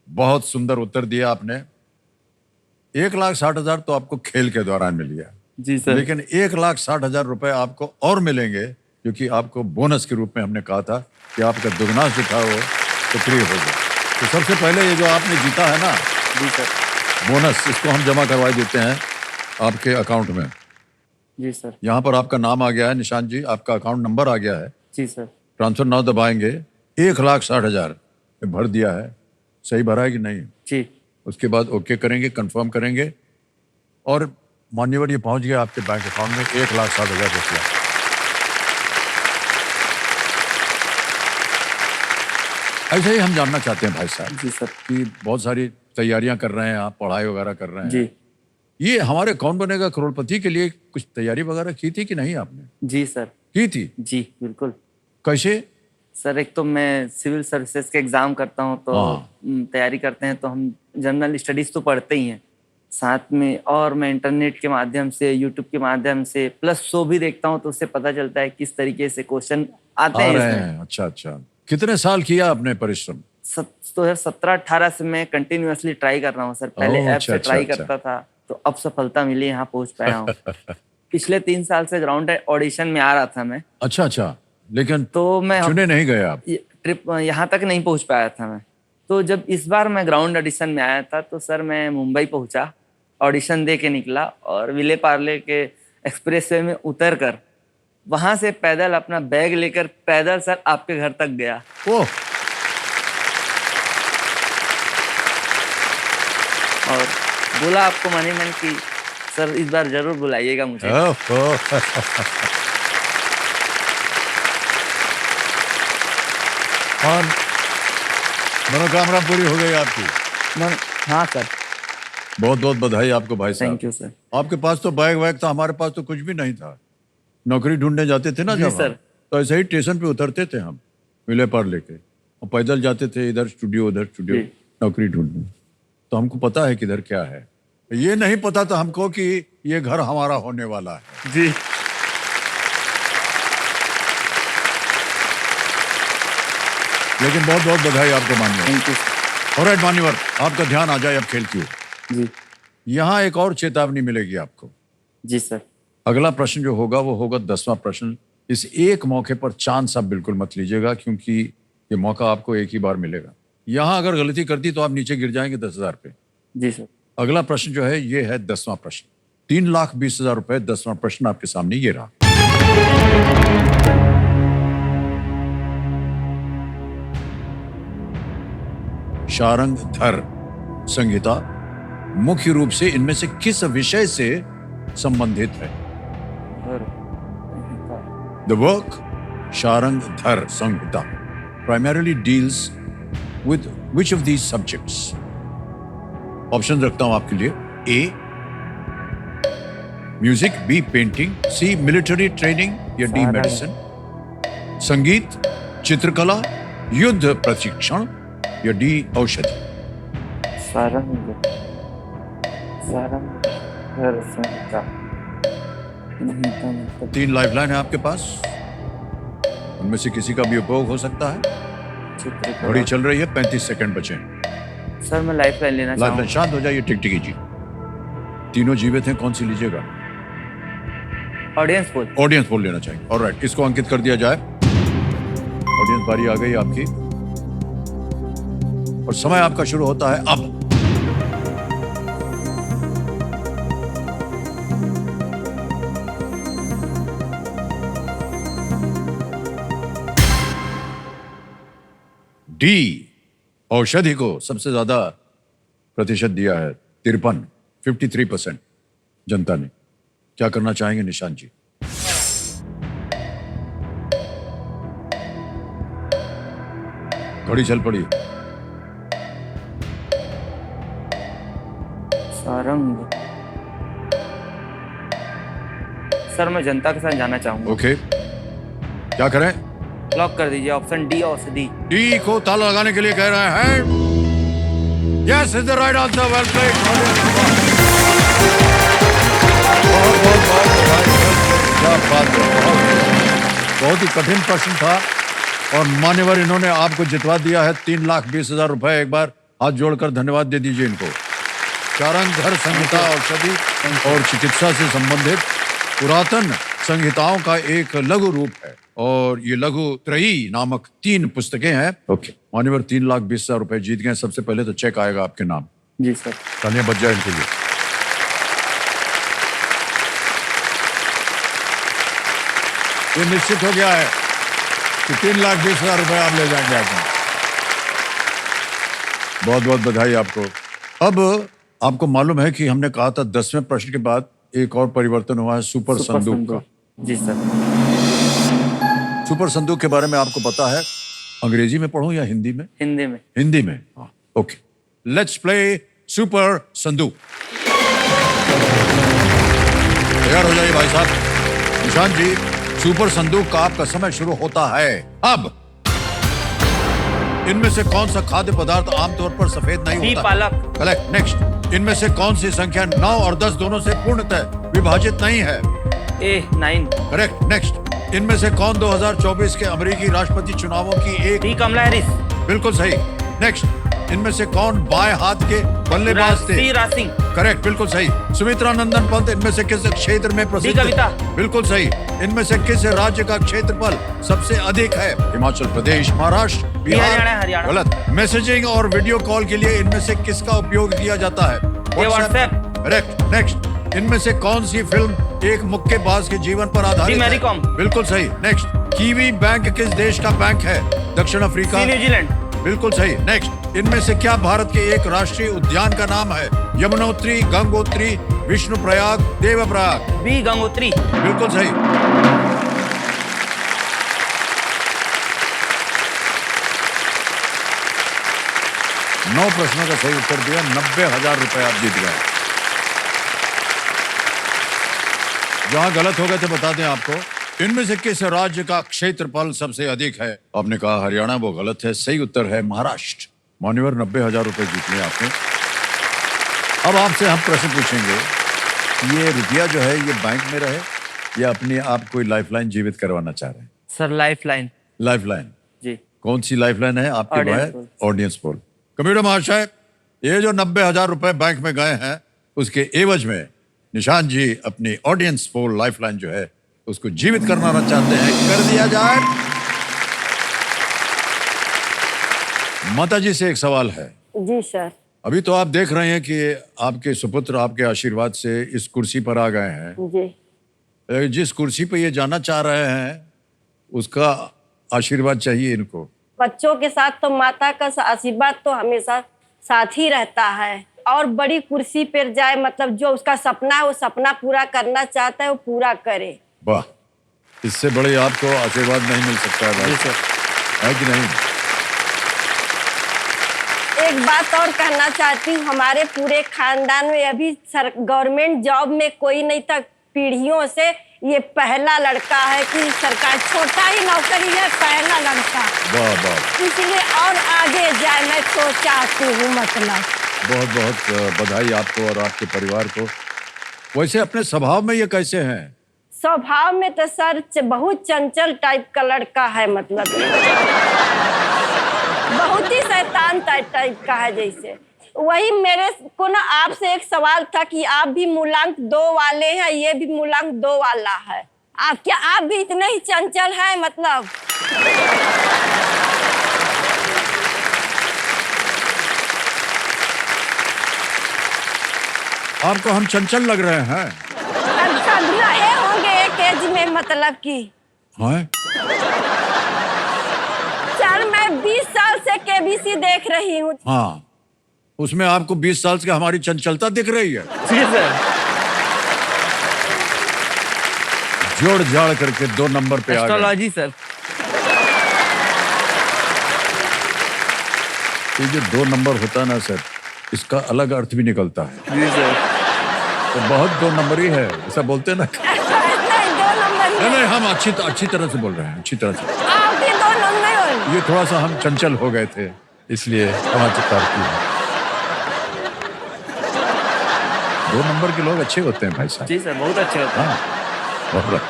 बहुत सुंदर उत्तर दिया आपने। 1,60,000 तो आपको खेल के दौरान मिल गया
जी सर।
लेकिन 1,60,000 रुपए आपको और मिलेंगे, क्योंकि आपको बोनस के रूप में हमने कहा था कि आपका दुगना जो था वो सक्रिय हो गया। तो सबसे पहले ये जो आपने जीता है ना
जी सर,
बोनस, इसको हम जमा करवा देते हैं आपके अकाउंट में।
जी सर।
यहाँ पर आपका नाम आ गया है निशांत जी, आपका अकाउंट नंबर आ गया है।
जी सर।
ट्रांसफर नाउ दबाएंगे। 1,60,000 भर दिया है, सही भरा है कि नहीं?
जी।
उसके बाद ओके करेंगे, कंफर्म करेंगे और मान्यवर ये पहुंच गया आपके बैंक अकाउंट में 1,60,000 रुपया। ऐसे ही हम जानना चाहते हैं भाई साहब
जी सर।
कि बहुत सारी तैयारियां कर रहे हैं आप, पढ़ाई वगैरह कर रहे हैं
जी।
ये हमारे कौन बनेगा करोड़पति के लिए कुछ तैयारी वगैरह की थी कि नहीं आपने?
जी सर।
की थी?
जी बिल्कुल।
कैसे?
सर एक तो मैं सिविल सर्विसेज के एग्जाम करता हूँ, तो तैयारी करते हैं तो हम जनरल स्टडीज तो पढ़ते ही हैं, साथ में और मैं इंटरनेट के माध्यम से, यूट्यूब के माध्यम से प्लस शो भी देखता हूँ, तो उससे पता चलता है किस तरीके से क्वेश्चन आते
आ
हैं
रहे
इसमें।
हैं। अच्छा अच्छा, कितने साल किया आपने परिश्रम?
2017-18 से मैं कंटिन्यूअसली ट्राई कर रहा हूँ सर। पहले
ओह,
ऐप
अच्छा,
से
अच्छा,
ट्राई
अच्छा।
करता था, तो अब सफलता मिली, यहाँ पहुँच पाया हूँ। पिछले 3 साल से ग्राउंड ऑडिशन में आ रहा था मैं,
अच्छा अच्छा, लेकिन
तो मैं
चुने नहीं गए आप?
ट्रिप यहाँ तक नहीं पहुँच पाया था मैं। तो जब इस बार मैं ग्राउंड ऑडिशन में आया था, तो सर मैं मुंबई पहुँचा, ऑडिशन दे के निकला और विले पार्ले के एक्सप्रेसवे में उतर कर वहाँ से पैदल अपना बैग लेकर पैदल सर आपके घर तक गया।
ओह,
और बोला आपको मन ही मन कि सर इस बार जरूर बुलाइएगा मुझे।
ओह। और मनोकामना पूरी हो गई आपकी।
हाँ सर,
बहुत बहुत बधाई आपको भाई साहब।
Thank you sir.
आपके पास तो बैग वैग था, हमारे पास तो कुछ भी नहीं था। नौकरी ढूंढने जाते थे ना
जी
जब
सर।
हम, तो ऐसे ही स्टेशन पे उतरते थे हम, विले पार लेके, और पैदल जाते थे, इधर स्टूडियो उधर स्टूडियो,
जी।
नौकरी ढूंढने। तो हमको पता है किधर क्या है। ये नहीं पता था हमको कि ये घर हमारा होने वाला है।
जी
लेकिन बहुत बहुत बधाई आपको मान्यवर।
Thank you sir.
ऑलराइट मान्यवर, आपका ध्यान आ जाए अब खेल की ओर।
जी
यहाँ एक और चेतावनी मिलेगी आपको।
जी सर।
अगला प्रश्न जो होगा वो होगा 10वां प्रश्न। इस एक मौके पर चांस आप बिल्कुल मत लीजिएगा, क्योंकि ये मौका आपको एक ही बार मिलेगा। यहाँ अगर गलती कर दी तो आप नीचे गिर जाएंगे 10,000 पे।
जी सर।
अगला प्रश्न जो है ये है 10वां प्रश्न। 3,20,000 रुपए। 10वां प्रश्न आपके सामने ये रहा। शारंग धर संहिता मुख्य रूप से इनमें से किस विषय से संबंधित है? The work शारंग धर संहिता primarily deals with which of these subjects? Option रखता हूं आपके लिए। A music, B painting, C military training या D
सारंग।
मेडिसिन। संगीत, चित्रकला, युद्ध प्रशिक्षण या D औषधि।
सारंग सारंग घर संहिता। नहीं तो मतलब
3 लाइफलाइन है आपके पास, उनमें से किसी का भी उपयोग हो सकता है।
चित्रकला।
घड़ी चल रही है, 35 सेकंड बचे हैं।
सर मैं लाइफ लाइन लेना
लाइफलाइन
चाहूँगा।
शांत हो जाइए, टिकटिकी जी। तीनों जीवित हैं, कौन सी लीजिएगा?
Audience poll.
ऑडियंस पोल लेना चाहिए। ऑलराइट, इसको अंकित कर दिया जाए। ऑडियंस बारी आ गई आपकी और समय आपका शुरू होता है अब। डी औषधि को सबसे ज्यादा प्रतिशत दिया है, 53% जनता ने। क्या करना चाहेंगे निशांत जी? घड़ी चल पड़ी।
सारंग। सर मैं जनता के साथ जाना चाहूंगा।
ओके, क्या करें?
लॉक कर दीजिए ऑप्शन डी औषधि।
डी को ताला लगाने के लिए कह रहे हैं। Yes is the right answer, well played. बहुत बहुत बहुत बधाई। क्या बात है, बहुत ही कठिन प्रश्न था और मान्यवर इन्होंने आपको जितवा दिया है 3,20,000 रुपए। एक बार हाथ जोड़कर धन्यवाद दे दीजिए इनको। शारंग धर संहिता औषधि और चिकित्सा से संबंधित पुरातन संहिताओं का एक लघु रूप है और ये लघु त्रयी नामक 3 पुस्तकें हैं। ओके, मान्यवर 3,20,000 रुपए जीत गए। सबसे पहले तो चेक आएगा आपके नाम।
जी सर।
तालियां बज जाए इनके लिए। ये निश्चित हो गया है कि 3,20,000 रुपए आप ले जाएंगे आपको। बहुत बहुत बधाई आपको। अब आपको मालूम है कि हमने कहा था 10वें प्रश्न के बाद एक और परिवर्तन हुआ है, सुपर संदूक का।
जी सर।
सुपर संदूक के बारे में आपको पता है? अंग्रेजी में पढ़ूं या हिंदी में?
हिंदी में।
हिंदी में, हाँ। ओके, लेट्स प्ले सुपर संदूक। तैयार हो जाइए भाई साहब। निशांत जी, सुपर संदूक का आपका समय शुरू होता है अब। इनमें से कौन सा खाद्य पदार्थ आमतौर पर सफेद नहीं
बी
होता?
पालक।
Correct, next. इनमें से कौन सी संख्या 9 और 10 दोनों से पूर्णतः विभाजित नहीं है?
ए 9।
Correct, next. इनमें से कौन 2024 के अमेरिकी राष्ट्रपति चुनावों की एक?
डी कमला हैरिस।
बिल्कुल सही, नेक्स्ट। इनमें से कौन बाएं हाथ के बल्लेबाज थे?
सी राज सिंह।
करेक्ट, बिल्कुल सही। सुमित्रा नंदन पंत इनमें से किस क्षेत्र में प्रसिद्ध?
कविता।
बिल्कुल सही। इनमें से किस राज्य का क्षेत्रफल सबसे अधिक है? हिमाचल प्रदेश, महाराष्ट्र, बिहार?
हरियाणा।
गलत। मैसेजिंग और वीडियो कॉल के लिए इनमें से किसका उपयोग किया जाता है?
व्हाट्सएप।
Correct, next. इनमें से कौन सी फिल्म एक मुक्केबाज के जीवन पर आधारित
मैरी
है?
कॉम।
बिल्कुल सही, नेक्स्ट। कीवी बैंक किस देश का बैंक है? दक्षिण अफ्रीका?
न्यूजीलैंड।
बिल्कुल सही, नेक्स्ट। इनमें से क्या भारत के एक राष्ट्रीय उद्यान का नाम है? यमुनोत्री, गंगोत्री, विष्णुप्रयाग, देवप्रयाग?
बी गंगोत्री।
बिल्कुल सही। नौ प्रश्नों का सही उत्तर दिया, 90,000 रुपए आप जीत गए। जहां गलत हो गए थे बता दें आपको। इनमें से किस राज्य का क्षेत्रफल सबसे अधिक है? आपने कहा हरियाणा, वो गलत है। सही उत्तर है महाराष्ट्र। मान्यवर 90,000 रुपए जीत लिए आपने। अब आपसे हम प्रश्न पूछेंगे, ये रुपया जो है ये बैंक में रहे या अपने आप कोई लाइफलाइन जीवित करवाना चाह रहे हैं?
Sir lifeline.
लाइफलाइन?
जी।
कौन सी लाइफलाइन है आपके?
Audience poll.
Audience poll. Computer महाशय, ये जो 90,000 रुपए बैंक में गए हैं उसके एवज में निशांत जी अपनी ऑडियंस पोल लाइफलाइन जो है उसको जीवित करना चाहते हैं। कर दिया जाए। माता जी से एक सवाल है।
जी सर।
अभी तो आप देख रहे हैं कि आपके सुपुत्र आपके आशीर्वाद से इस कुर्सी पर आ गए हैं।
जी।
जिस कुर्सी पे ये जाना चाह रहे हैं उसका आशीर्वाद चाहिए इनको।
बच्चों के साथ तो माता का आशीर्वाद तो हमेशा साथ ही रहता है, और बड़ी कुर्सी पर जाए, मतलब जो उसका सपना है वो सपना पूरा करना चाहता है वो पूरा करे।
वाह, इससे बड़े आपको आशीर्वाद नहीं मिल सकता है भाई, है कि नहीं?
एक बात और कहना चाहती हूँ, हमारे पूरे खानदान में अभी गवर्नमेंट जॉब में कोई नहीं था। पीढ़ियों से ये पहला लड़का है कि सरकार, छोटा ही नौकरी है, पहला लड़का।
वाह वाह,
इसलिए और आगे जाए मैं तो चाहती हूँ। मतलब
बहुत बहुत बधाई आपको और आपके परिवार को। वैसे अपने स्वभाव में ये कैसे हैं?
स्वभाव में तो सर बहुत चंचल टाइप का लड़का है, मतलब बहुत ही शैतान टाइप का है। जैसे वही मेरे को ना आपसे एक सवाल था कि आप भी मूलांक 2 वाले हैं, ये भी मूलांक 2 वाला है। आप क्या आप भी इतने ही चंचल हैं? मतलब
आपको हम चंचल लग रहे हैं?
सब रहे होंगे एक एज में, मतलब कि
हाँ?
सर मैं 20 साल से केबीसी देख रही हूँ।
हाँ, उसमें आपको 20 साल से हमारी चंचलता दिख रही है।
जी सर।
जोड़ जाड़ करके 2 नंबर पे आ गए।
Astrology sir.
ये जो 2 नंबर होता है ना सर, इसका अलग अर्थ भी निकलता है।
जी सर।
तो बहुत 2 नंबर ही है, ऐसा बोलते हैं ना?
नहीं 2 नंबर
नहीं नहीं, हम अच्छी तरह से बोल रहे हैं, अच्छी तरह से।
आप भी 2 नंबर।
ये थोड़ा सा हम चंचल हो गए थे, इसलिए क्षमा करती हूँ। 2 नंबर के लोग अच्छे होते हैं भाई साहब।
जी सर, बहुत अच्छे होते हैं।
हाँ, बहुत।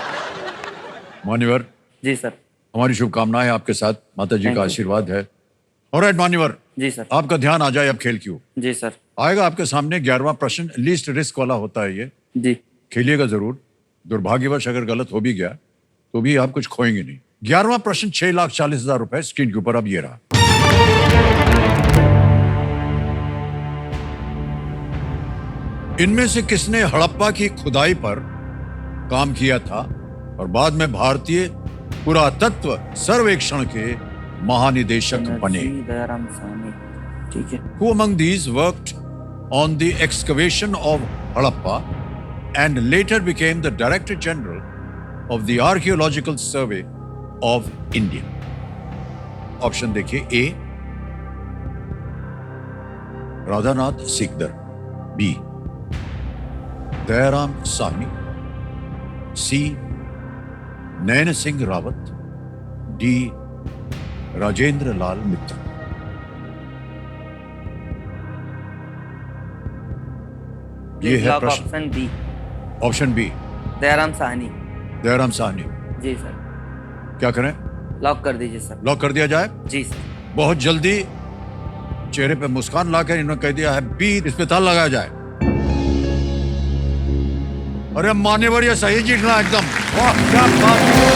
मान्यवर,
जी सर।
हमारी शुभकामनाएं आपके साथ, माता जी का आशीर्वाद है। ऑलराइट मान्यवर,
जी सर।
आपका ध्यान आ जाए अब खेल की ओर।
जी सर।
आएगा आपके सामने 11वां प्रश्न, लीस्ट रिस्क वाला होता है ये।
जी।
खेलिएगा जरूर। दुर्भाग्यवश अगर गलत हो भी गया तो भी आप कुछ खोएंगे नहीं। 11वां प्रश्न 6,40,000 रुपए स्क्रीन के ऊपर अब ये रहा। इनमें से किसने हड़प्पा की खुदाई पर काम किया था और बाद में भारतीय पुरातत्व सर्वेक्षण के महानिदेशक बने?
दयाराम साहनी। ठीक है।
Who among these worked on the excavation of Harappa and later became the Director General of the Archaeological Survey of India? Option देखिए। A Radhanath Sikdar, B Dayaram Sahni, C Nain Singh Rawat, D Rajendra Lal Mittal.
Please
है
लॉक
प्रश्न।
Option B,
option B,
Dayaram Sahni.
Dayaram Sahni.
जी sir,
क्या करें?
Lock कर दीजिए sir.
Lock कर दिया जाए?
जी सर।
बहुत जल्दी चेहरे पे मुस्कान लाकर इन्होंने कह दिया है बी, इस पे ताला लगाया जाए। अरे मान्यवर, ये सही जीतना एकदम। वाह, क्या बात है।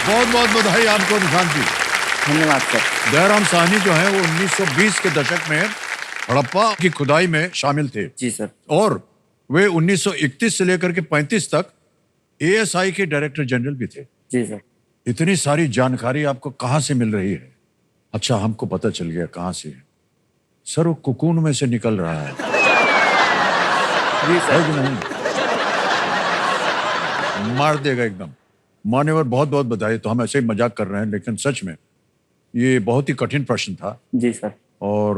बहुत बहुत बधाई आपको निशांत जी।
धन्यवाद सर।
दयाराम साहनी जो है वो 1920 के दशक में हड़प्पा की खुदाई में शामिल थे
जी सर।
और वे 1931 से लेकर के 35 तक एएसआई के डायरेक्टर जनरल भी थे।
जी सर।
इतनी सारी जानकारी आपको कहां से मिल रही है? अच्छा, हमको पता चल गया कहां से। सर, वो कुकून में से निकल रहा है।
जी
है
सर।
कि नहीं? मार देगा एकदम। मान्यवर, बहुत बहुत बधाई। तो हम ऐसे ही मजाक कर रहे हैं, लेकिन सच में ये बहुत ही कठिन प्रश्न था।
जी सर।
और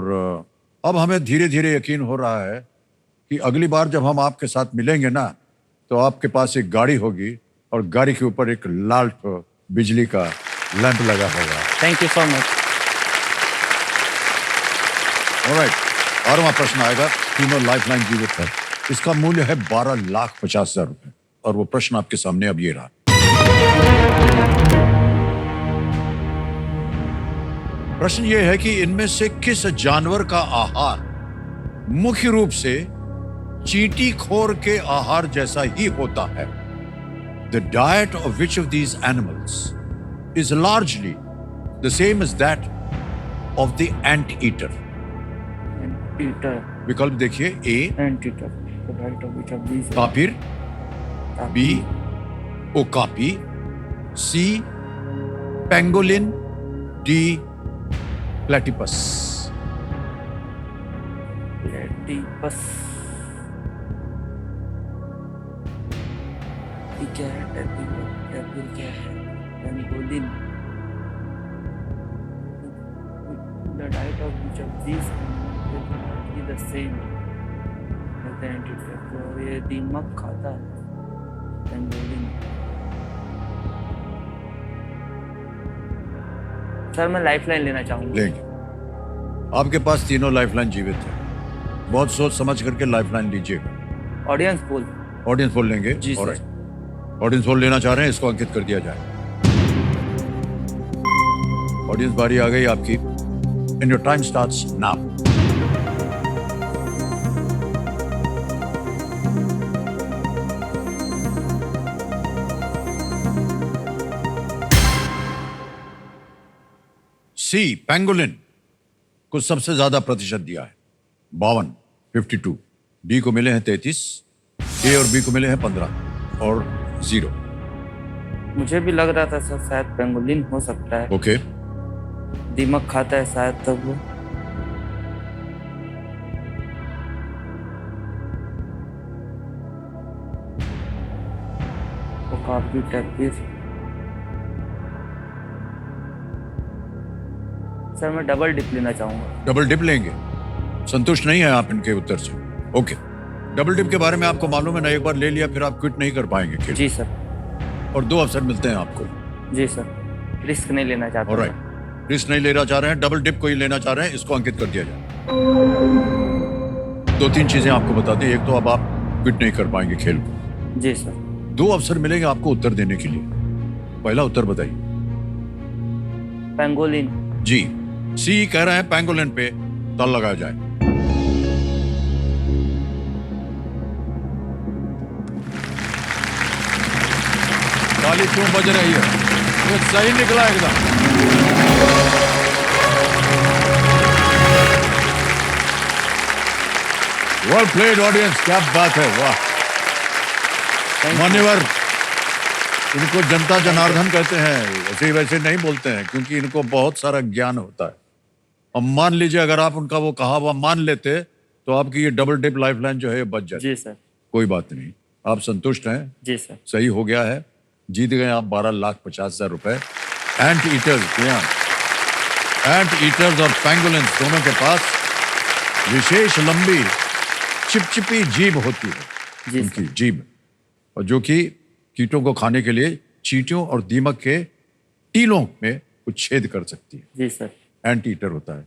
अब हमें धीरे धीरे यकीन हो रहा है कि अगली बार जब हम आपके साथ मिलेंगे ना, तो आपके पास एक गाड़ी होगी और गाड़ी के ऊपर एक लाल बिजली का लैंप लगा होगा।
Thank you so much.
Alright, 12वां प्रश्न आएगा। तीनों लाइफलाइन जीवित है। इसका मूल्य है 12,50,000 रुपए और वो प्रश्न आपके सामने अब ये रहा। प्रश्न ये है कि इनमें से किस जानवर का आहार मुख्य रूप से चींटी खोर के आहार जैसा ही होता है? The diet of which of these animals is largely the same as that of the anteater?
Anteater.
विकल्प देखिए। A
anteater. The right of which of these?
Tapir, B okapi, C pangolin, D platypus.
Platypus. ये क्या है? Tapir क्या है? Pangolin. The diet of which of these is the same as the anteater? तो ये दीमक खाता है। पेंगोलिन। सर, मैं लाइफलाइन लेना चाहूंगा।
लेंगे। आपके पास तीनों लाइफलाइन जीवित है। बहुत सोच समझ करके लाइफलाइन लीजिएगा।
Audience poll.
ऑडियंस पोल लेंगे?
जी सर।
ऑलराइट, ऑडियंस पोल लेना चाह रहे हैं, इसको अंकित कर दिया जाए। ऑडियंस बारी आ गई आपकी। And your time starts now. C pangolin को सबसे ज्यादा प्रतिशत दिया है, 52, 52। डी को मिले हैं 33, ए और बी को मिले हैं 15 और 0।
मुझे भी लग रहा था सर शायद पेंगोलिन हो सकता है।
ओके,
दीमक खाता है शायद, तब वो काफी टैपिर। सर, मैं डबल डिप लेना चाहूंगा।
डबल डिप लेंगे? संतुष्ट नहीं है आप इनके उत्तर से? ओके, डबल डिप के बारे में आपको मालूम है ना, एक बार ले लिया फिर आप क्विट नहीं कर पाएंगे खेल।
जी सर।
और 2 अवसर मिलते हैं आपको।
जी सर, रिस्क नहीं लेना चाहता।
ऑलराइट, रिस्क नहीं लेना चाह रहे हैं, डबल डिप को ही लेना चाह रहे हैं, इसको अंकित कर दिया जाए। 2-3 चीजें आपको बता दें। एक तो अब आप क्विट नहीं कर पाएंगे खेल को।
जी सर।
2 अवसर मिलेंगे आपको उत्तर देने के लिए। पहला उत्तर बताइए।
पेंगोलिन।
जी, सी कह रहे हैं पेंगोलिन पे ताला लगाया जाए। ताली क्यों बज रही है? ये सही निकला एकदम। वेल प्लेड ऑडियंस, क्या बात है, वाह। मान्यवर, इनको जनता जनार्दन कहते हैं, ऐसे वैसे नहीं बोलते हैं, क्योंकि इनको बहुत सारा ज्ञान होता है। अब मान लीजिए अगर आप उनका वो कहा हुआ मान लेते तो आपकी ये डबल डिप लाइफलाइन जो है ये बच जाती।
जी सर।
कोई बात नहीं, आप संतुष्ट हैं?
जी सर।
सही हो गया है, जीत गए आप 12,50,000 रुपए। एंट ईटर्स और पेंगोलिन्स दोनों के पास विशेष लंबी चिपचिपी जीभ होती है,
जी
उनकी जीभ, और जो कि कीटों को खाने के लिए चींटियों और दीमक के टीलों में कुछ छेद कर सकती है।
जी सर।
एंटी ईटर होता है।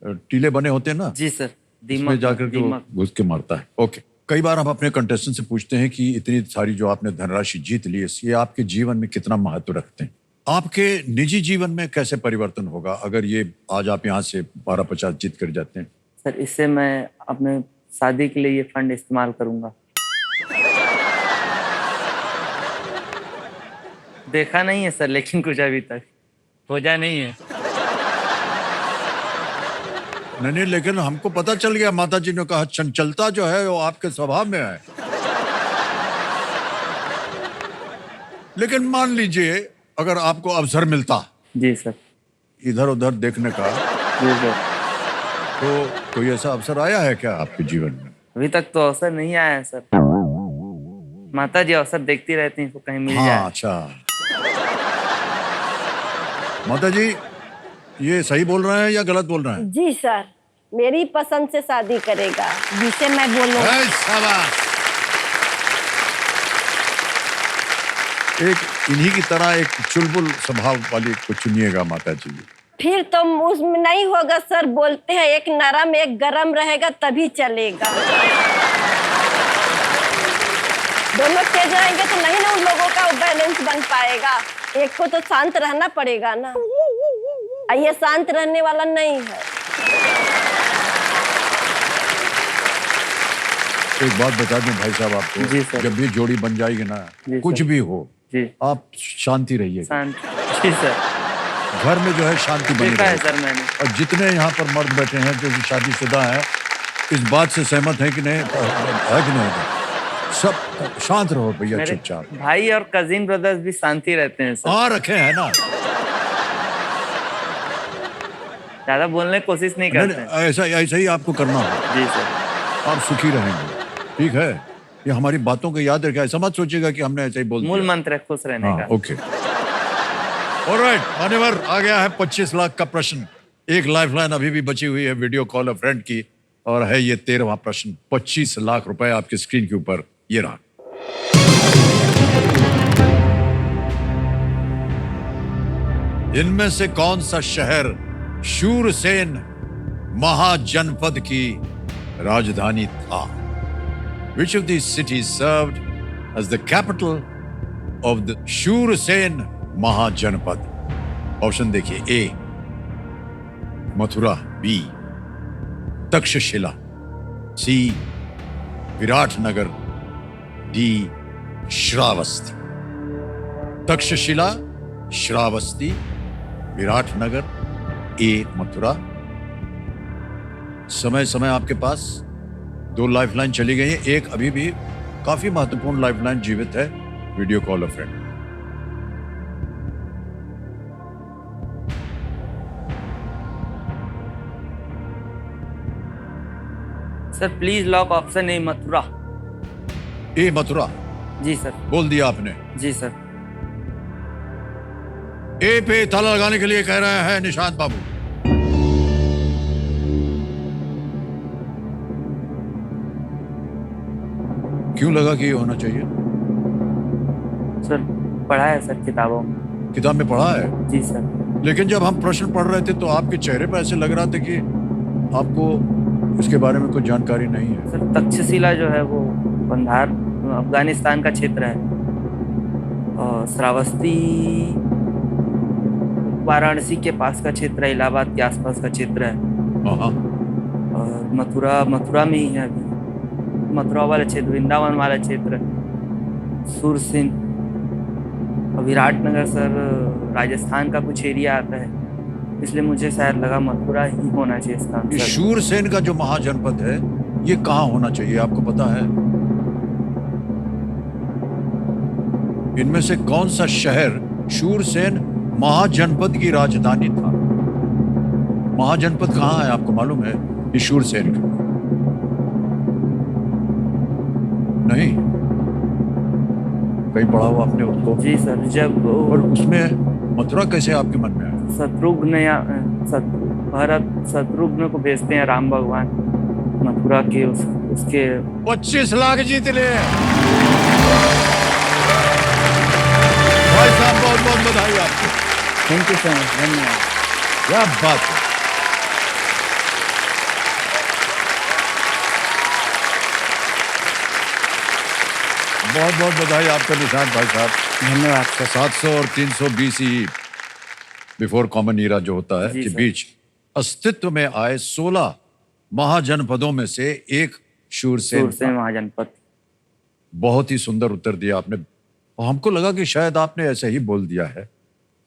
टीले बने होते हैं ना,
जी सर,
उसमें
दीमक
जाकर के वो
दीमक।
घुस के मारता है। ओके, कई बार हम अपने कंटेस्टेंट से पूछते हैं कि इतनी सारी जो आपने धनराशि जीत ली है, ये आपके जीवन में कितना महत्व रखते हैं? आपके निजी जीवन में कैसे परिवर्तन होगा अगर ये आज आप यहाँ से 12-50 जीत कर जाते हैं?
सर इससे मैं अपने शादी के लिए ये फंड इस्तेमाल करूंगा। देखा नहीं है सर, लेकिन कुछ अभी तक खोजा नहीं है।
नहीं नहीं, लेकिन हमको पता चल गया, माता जी ने कहा चंचलता जो है वो आपके स्वभाव में है। लेकिन मान लीजिए अगर आपको अवसर मिलता
जी सर।
इधर उधर देखने का,
जी सर।
तो कोई ऐसा अवसर आया है क्या आपके जीवन में?
अभी तक तो अवसर नहीं आया है सर। माता जी अवसर देखती रहती हैं तो कहीं मिल
हाँ,
जाए।
अच्छा। माता जी ये सही बोल रहे हैं या गलत बोल रहे हैं?
जी सर, मेरी पसंद से शादी करेगा, जिसे मैं बोलूँ।
ऐ शाबाश। एक इन्हीं की तरह एक चुलबुल स्वभाव वाली को चुनिएगा माता जी।
फिर तो उसमें नहीं होगा सर, बोलते हैं एक नरम एक गरम रहेगा तभी चलेगा। दोनों तेज रहेंगे तो नहीं ना उन लोगों का बैलेंस बन पाएगा। एक को तो शांत रहना पड़ेगा ना, ये शांत रहने वाला नहीं है।
एक बात बता दें भाई साहब
जी
आपको,
सर।
जब भी जोड़ी बन जाएगी ना,
जी
कुछ
सर।
भी हो,
जी
आप शांति रहिएगा।
शांत। जी सर,
घर में जो है शांति बनी
देखा है
रहे।
सर मैंने।
और जितने यहाँ पर मर्द बैठे हैं जो कि शादीशुदा हैं, इस बात से सहमत है कि नहीं? है कि नहीं? सब शांत रहो भैया,
मेरे
चुपचाप।
भाई और कजिन ब्रदर्स भी शांति रहते हैं सर।
हाँ, रखे हैं ना।
ज्यादा बोलने की कोशिश नहीं
नहीं,
करते हैं।
ऐसा ऐसा ही आपको करना होगा,
जी सर।
आप सुखी रहेंगे। ठीक है, ये हमारी बातों को याद रखें, ऐसा मत सोचिएगा कि हमने ऐसा ही बोल
मूल
दिया।
मंत्र है खुश रहने
हाँ,
का।
ओके। ऑलराइट, मान्यवर, आ गया है 25 लाख का प्रश्न। एक लाइफलाइन अभी भी बची हुई है वीडियो कॉल अ फ्रेंड की, और है ये 13वां प्रश्न। 25 लाख रुपए आपकी स्क्रीन के ऊपर, ये रहा। इनमें से कौन सा शहर शूरसेन महाजनपद की राजधानी था? Which of these cities served as the capital of the Shurasena Mahajanapada? Option देखिए, A Mathura, B Takshashila, C Viratnagar, D Shravasti. Takshashila, Shravasti, Viratnagar, A Mathura. समय समय आपके पास 2 लाइफलाइन चली गई है, एक अभी भी काफी महत्वपूर्ण लाइफलाइन जीवित है, video call a friend.
Sir please lock option A Mathura.
A Mathura
ji sir.
बोल दिया आपने।
जी सर।
ए पे ताला लगाने के लिए कह रहे हैं निशांत बाबू। क्यों लगा कि ये होना चाहिए?
सर पढ़ा है सर किताबों में।
किताब में पढ़ा है,
जी सर।
लेकिन जब हम प्रश्न पढ़ रहे थे तो आपके चेहरे पर ऐसे लग रहा था कि आपको इसके बारे में कोई जानकारी नहीं है।
सर तक्षशिला जो है वो कंधार अफगानिस्तान का क्षेत्र है, और श्रावस्ती वाराणसी के पास का क्षेत्र है, इलाहाबाद के आसपास का क्षेत्र है,
हाँ,
और मथुरा में ही है अभी। मथुरा वाला क्षेत्र, वृंदावन वाला क्षेत्र, सूरसेन। और विराटनगर सर राजस्थान का कुछ एरिया आता है, इसलिए मुझे शायद लगा मथुरा ही होना चाहिए इसका
ये
आंसर।
शूरसेन का जो महाजनपद है ये कहाँ होना चाहिए आपको पता है? इनमें से कौन सा शहर शूरसेन महाजनपद की राजधानी था? महाजनपद कहाँ है आपको मालूम है? ये शूरसेन का नहीं, कहीं पढ़ा हुआ आपने उसको?
जी सर। जब
और उसमें मथुरा कैसे आपके मन में आया?
शत्रुघ्न को भेजते हैं राम भगवान मथुरा के उसके
25 लाख जीत ले भाई साहब, बहुत बहुत बधाई आपको।
थैंक यू सर, धन्यवाद।
क्या बात है। बहुत बहुत बधाई आपका निशांत भाई साहब।
धन्यवाद सर।
700 और 320 बिफोर कॉमन ईरा जो होता है
जी
के
सर।
बीच अस्तित्व में आए 16 महाजनपदों में से एक शूरसेन
सूरसेन महाजनपद।
बहुत ही सुंदर उत्तर दिया आपने। और हमको लगा कि शायद आपने ऐसे ही बोल दिया है,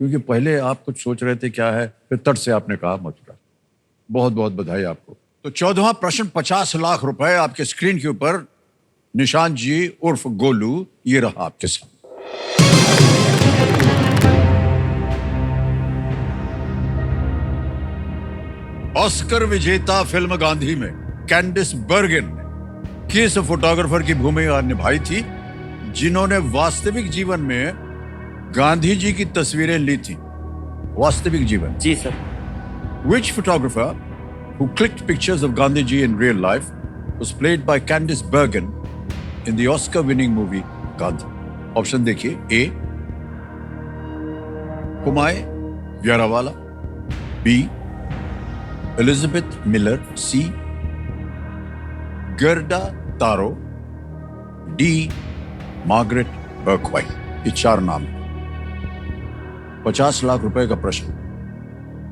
क्योंकि पहले आप कुछ सोच रहे थे क्या है, फिर तट से आपने कहा मथुरा। बहुत बहुत बधाई आपको। तो 14वां प्रश्न 50 लाख रुपए आपके स्क्रीन के ऊपर। निशांत जी उर्फ गोलू, ये रहा आपके साथ। ऑस्कर विजेता फिल्म गांधी में कैंडिस बर्गन ने किस फोटोग्राफर की भूमिका निभाई थी जिन्होंने वास्तविक जीवन में गांधी जी की तस्वीरें ली थी? वास्तविक जीवन।
जी sir.
Which photographer who clicked pictures of Gandhiji in real life was played by Candice Bergen in the Oscar-winning movie Gandhi? Option देखिए। A. Humayun Vyarawalla, B. Elizabeth Miller, C. Gerda Taro, D. Margaret Bourke White. ये 4 नाम है। 50 लाख रुपए का प्रश्न।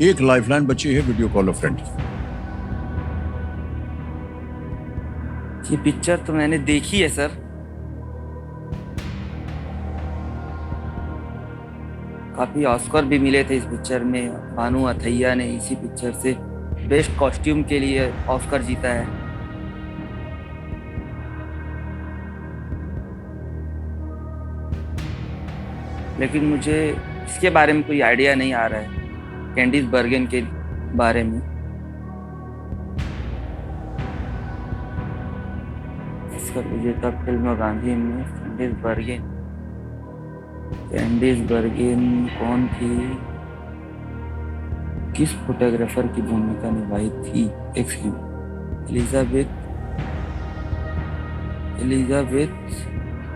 एक lifeline बची है वीडियो कॉल ऑफ फ्रेंड।
ये पिक्चर तो मैंने देखी है सर। काफी ऑस्कर भी मिले थे इस पिक्चर में। भानु अथैया ने इसी पिक्चर से बेस्ट कॉस्ट्यूम के लिए ऑस्कर जीता है। लेकिन मुझे इसके बारे में कोई आइडिया नहीं आ रहा है, कैंडिस बर्गन के बारे में। ऑस्कर विजेता फिल्म गांधी में कैंडिस बर्गन कौन थी? किस फोटोग्राफर की भूमिका निभाई थी? एलिजाबेथ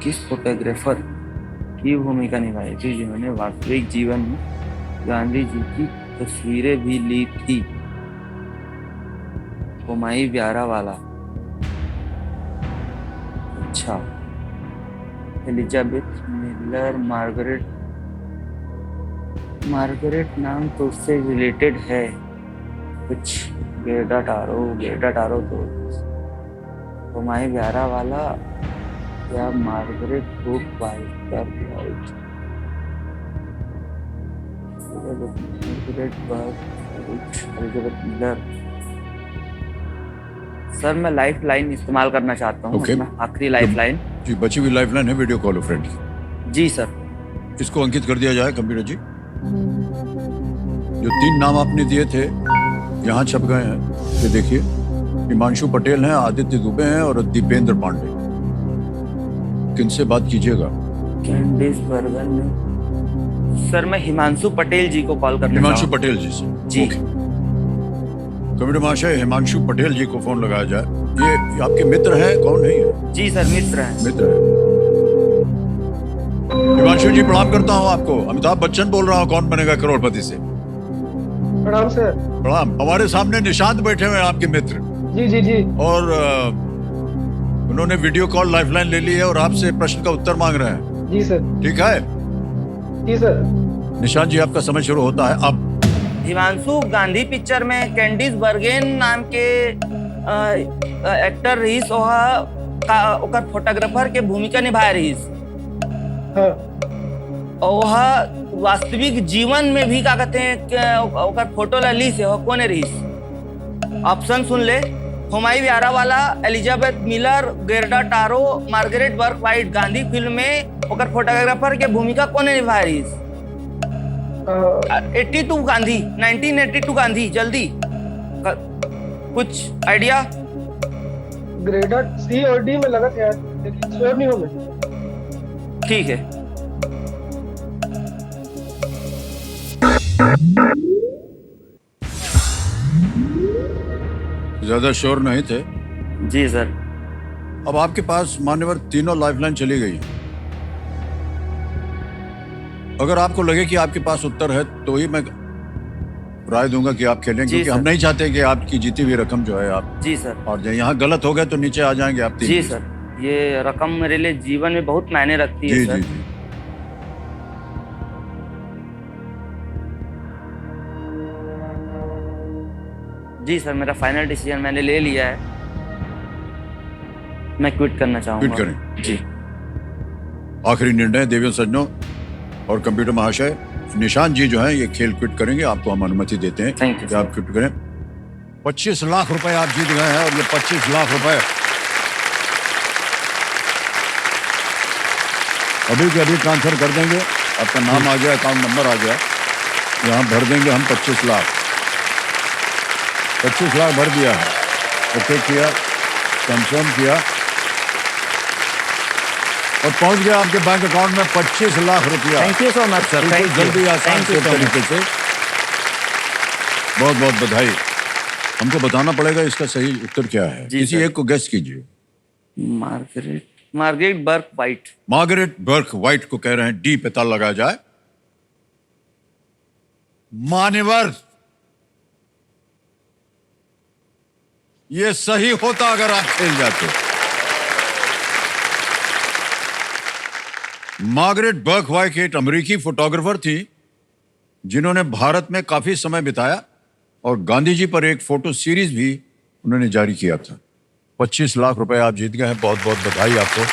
किस फोटोग्राफर की भूमिका निभाई थी जिन्होंने वास्तविक जीवन में गांधी जी की तस्वीरें भी ली थी? हुमायूं व्यारावाला। अच्छा, एलिजाबेथ मिलर, मार्गरेट नाम तो उससे रिलेटेड है कुछ। गेरडा टारो तो हुमायूं व्यारावाला या मार्गरेट एलिजाबेथ मिलर। सर मैं लाइफ लाइन इस्तेमाल करना चाहता हूँ।
Okay.
आखिरी लाइफ लाइन।
जी, बची हुई लाइफलाइन है वीडियो कॉल ऑफ फ्रेंड की।
जी सर।
इसको अंकित कर दिया जाए कंप्यूटर जी। जो 3 नाम आपने दिए थे यहाँ छप गए हैं। ये देखिए, हिमांशु पटेल हैं, आदित्य दुबे हैं और दीपेंद्र पांडे। किनसे बात कीजिएगा?
कैंडिस बर्गन ने। सर मैं हिमांशु पटेल जी को कॉल करना
हिमांशु
चाहूँगा।
पटेल जी से।
जी।
Okay. कंप्यूटर महाशय, हिमांशु पटेल जी को फोन लगाया जाए। ये आपके मित्र हैं? कौन है ये?
जी सर, मित्र हैं।
मित्र है। हिमांशु जी प्रणाम करता हूँ आपको। अमिताभ बच्चन बोल रहा हूँ कौन बनेगा करोड़पति से।
प्रणाम सर।
प्रणाम। हमारे सामने निशांत बैठे हुए हैं, आपके मित्र।
जी जी जी।
और उन्होंने वीडियो कॉल लाइफलाइन ले ली है और आपसे प्रश्न का उत्तर मांग रहे हैं।
जी सर।
ठीक है?
जी सर।
निशांत जी, आपका समय शुरू होता है अब।
हिमांशु गांधी पिक्चर में कैंडिस बर्गन नाम के एक्टर रहीस ओकर फोटोग्राफर के भूमिका निभाए रहीस।
हाँ।
और वह वास्तविक जीवन में भी क्या कहते हैं ओकर फोटो ला ली से हो कोने रहीस। ऑप्शन सुन ले। Humayun Vyarawalla, Elizabeth Miller, Gerda Taro, Margaret Bourke White. Gandhi film में ओकर फोटोग्राफर के भूमिका कोने निभाए रहीस? 82 गांधी, 1982 गांधी। जल्दी कुछ आइडिया?
ग्रेडा सी और डी में लगा था यार, लेकिन श्योर नहीं हूँ मैं।
ठीक है।
ज्यादा श्योर नहीं थे।
जी सर।
अब आपके पास मान्यवर तीनों लाइफलाइन चली गई है। अगर आपको लगे कि आपके पास उत्तर है तो ही मैं राय दूंगा कि आप खेलें, क्योंकि हम नहीं चाहते कि आपकी जीती हुई रकम जो है आप।
जी सर।
और यहाँ गलत हो गए तो नीचे आ जाएंगे आप। 3
जी सर। ये रकम मेरे लिए जीवन में बहुत मायने रखती है
जी
सर।
जी जी।
जी सर, मेरा फाइनल डिसीजन मैंने ले लिया है। मैं क्विट करना चाहूंगा।
क्विट करें।
जी।
आखिरी निर्णय देवियों सज्जनों और कंप्यूटर महाशय, निशांत जी जो है ये खेल क्विट करेंगे, आपको हम अनुमति देते हैं
Thank you,
कि आप क्विट करें। 25 लाख रुपए आप जीत गए हैं और ये 25 लाख रुपए अभी के अभी ट्रांसफर कर देंगे। आपका नाम आ गया, अकाउंट नंबर आ गया, यहाँ भर देंगे हम 25 लाख। 25 लाख भर दिया है, ओके किया, कंफर्म किया और पहुंच गया आपके बैंक अकाउंट में 25 लाख रुपया।
Thank you so much sir.
बिल्कुल जल्दी आसान से तरीके से। बहुत बहुत बधाई। हमको बताना पड़ेगा इसका सही उत्तर क्या है।
जी
किसी
सर।
एक को गेस कीजिए।
Margaret Bourke White.
Margaret Bourke White को कह रहे हैं डी पे ताला लगाया जाए। मान्यवर, ये सही होता अगर आप खेल जाते। मार्गरेट बर्क वाइट एक अमेरिकी फोटोग्राफर थी जिन्होंने भारत में काफी समय बिताया और गांधी जी पर एक फोटो सीरीज भी उन्होंने जारी किया था। 25 लाख रुपए आप जीत गए हैं, बहुत बहुत बधाई आपको।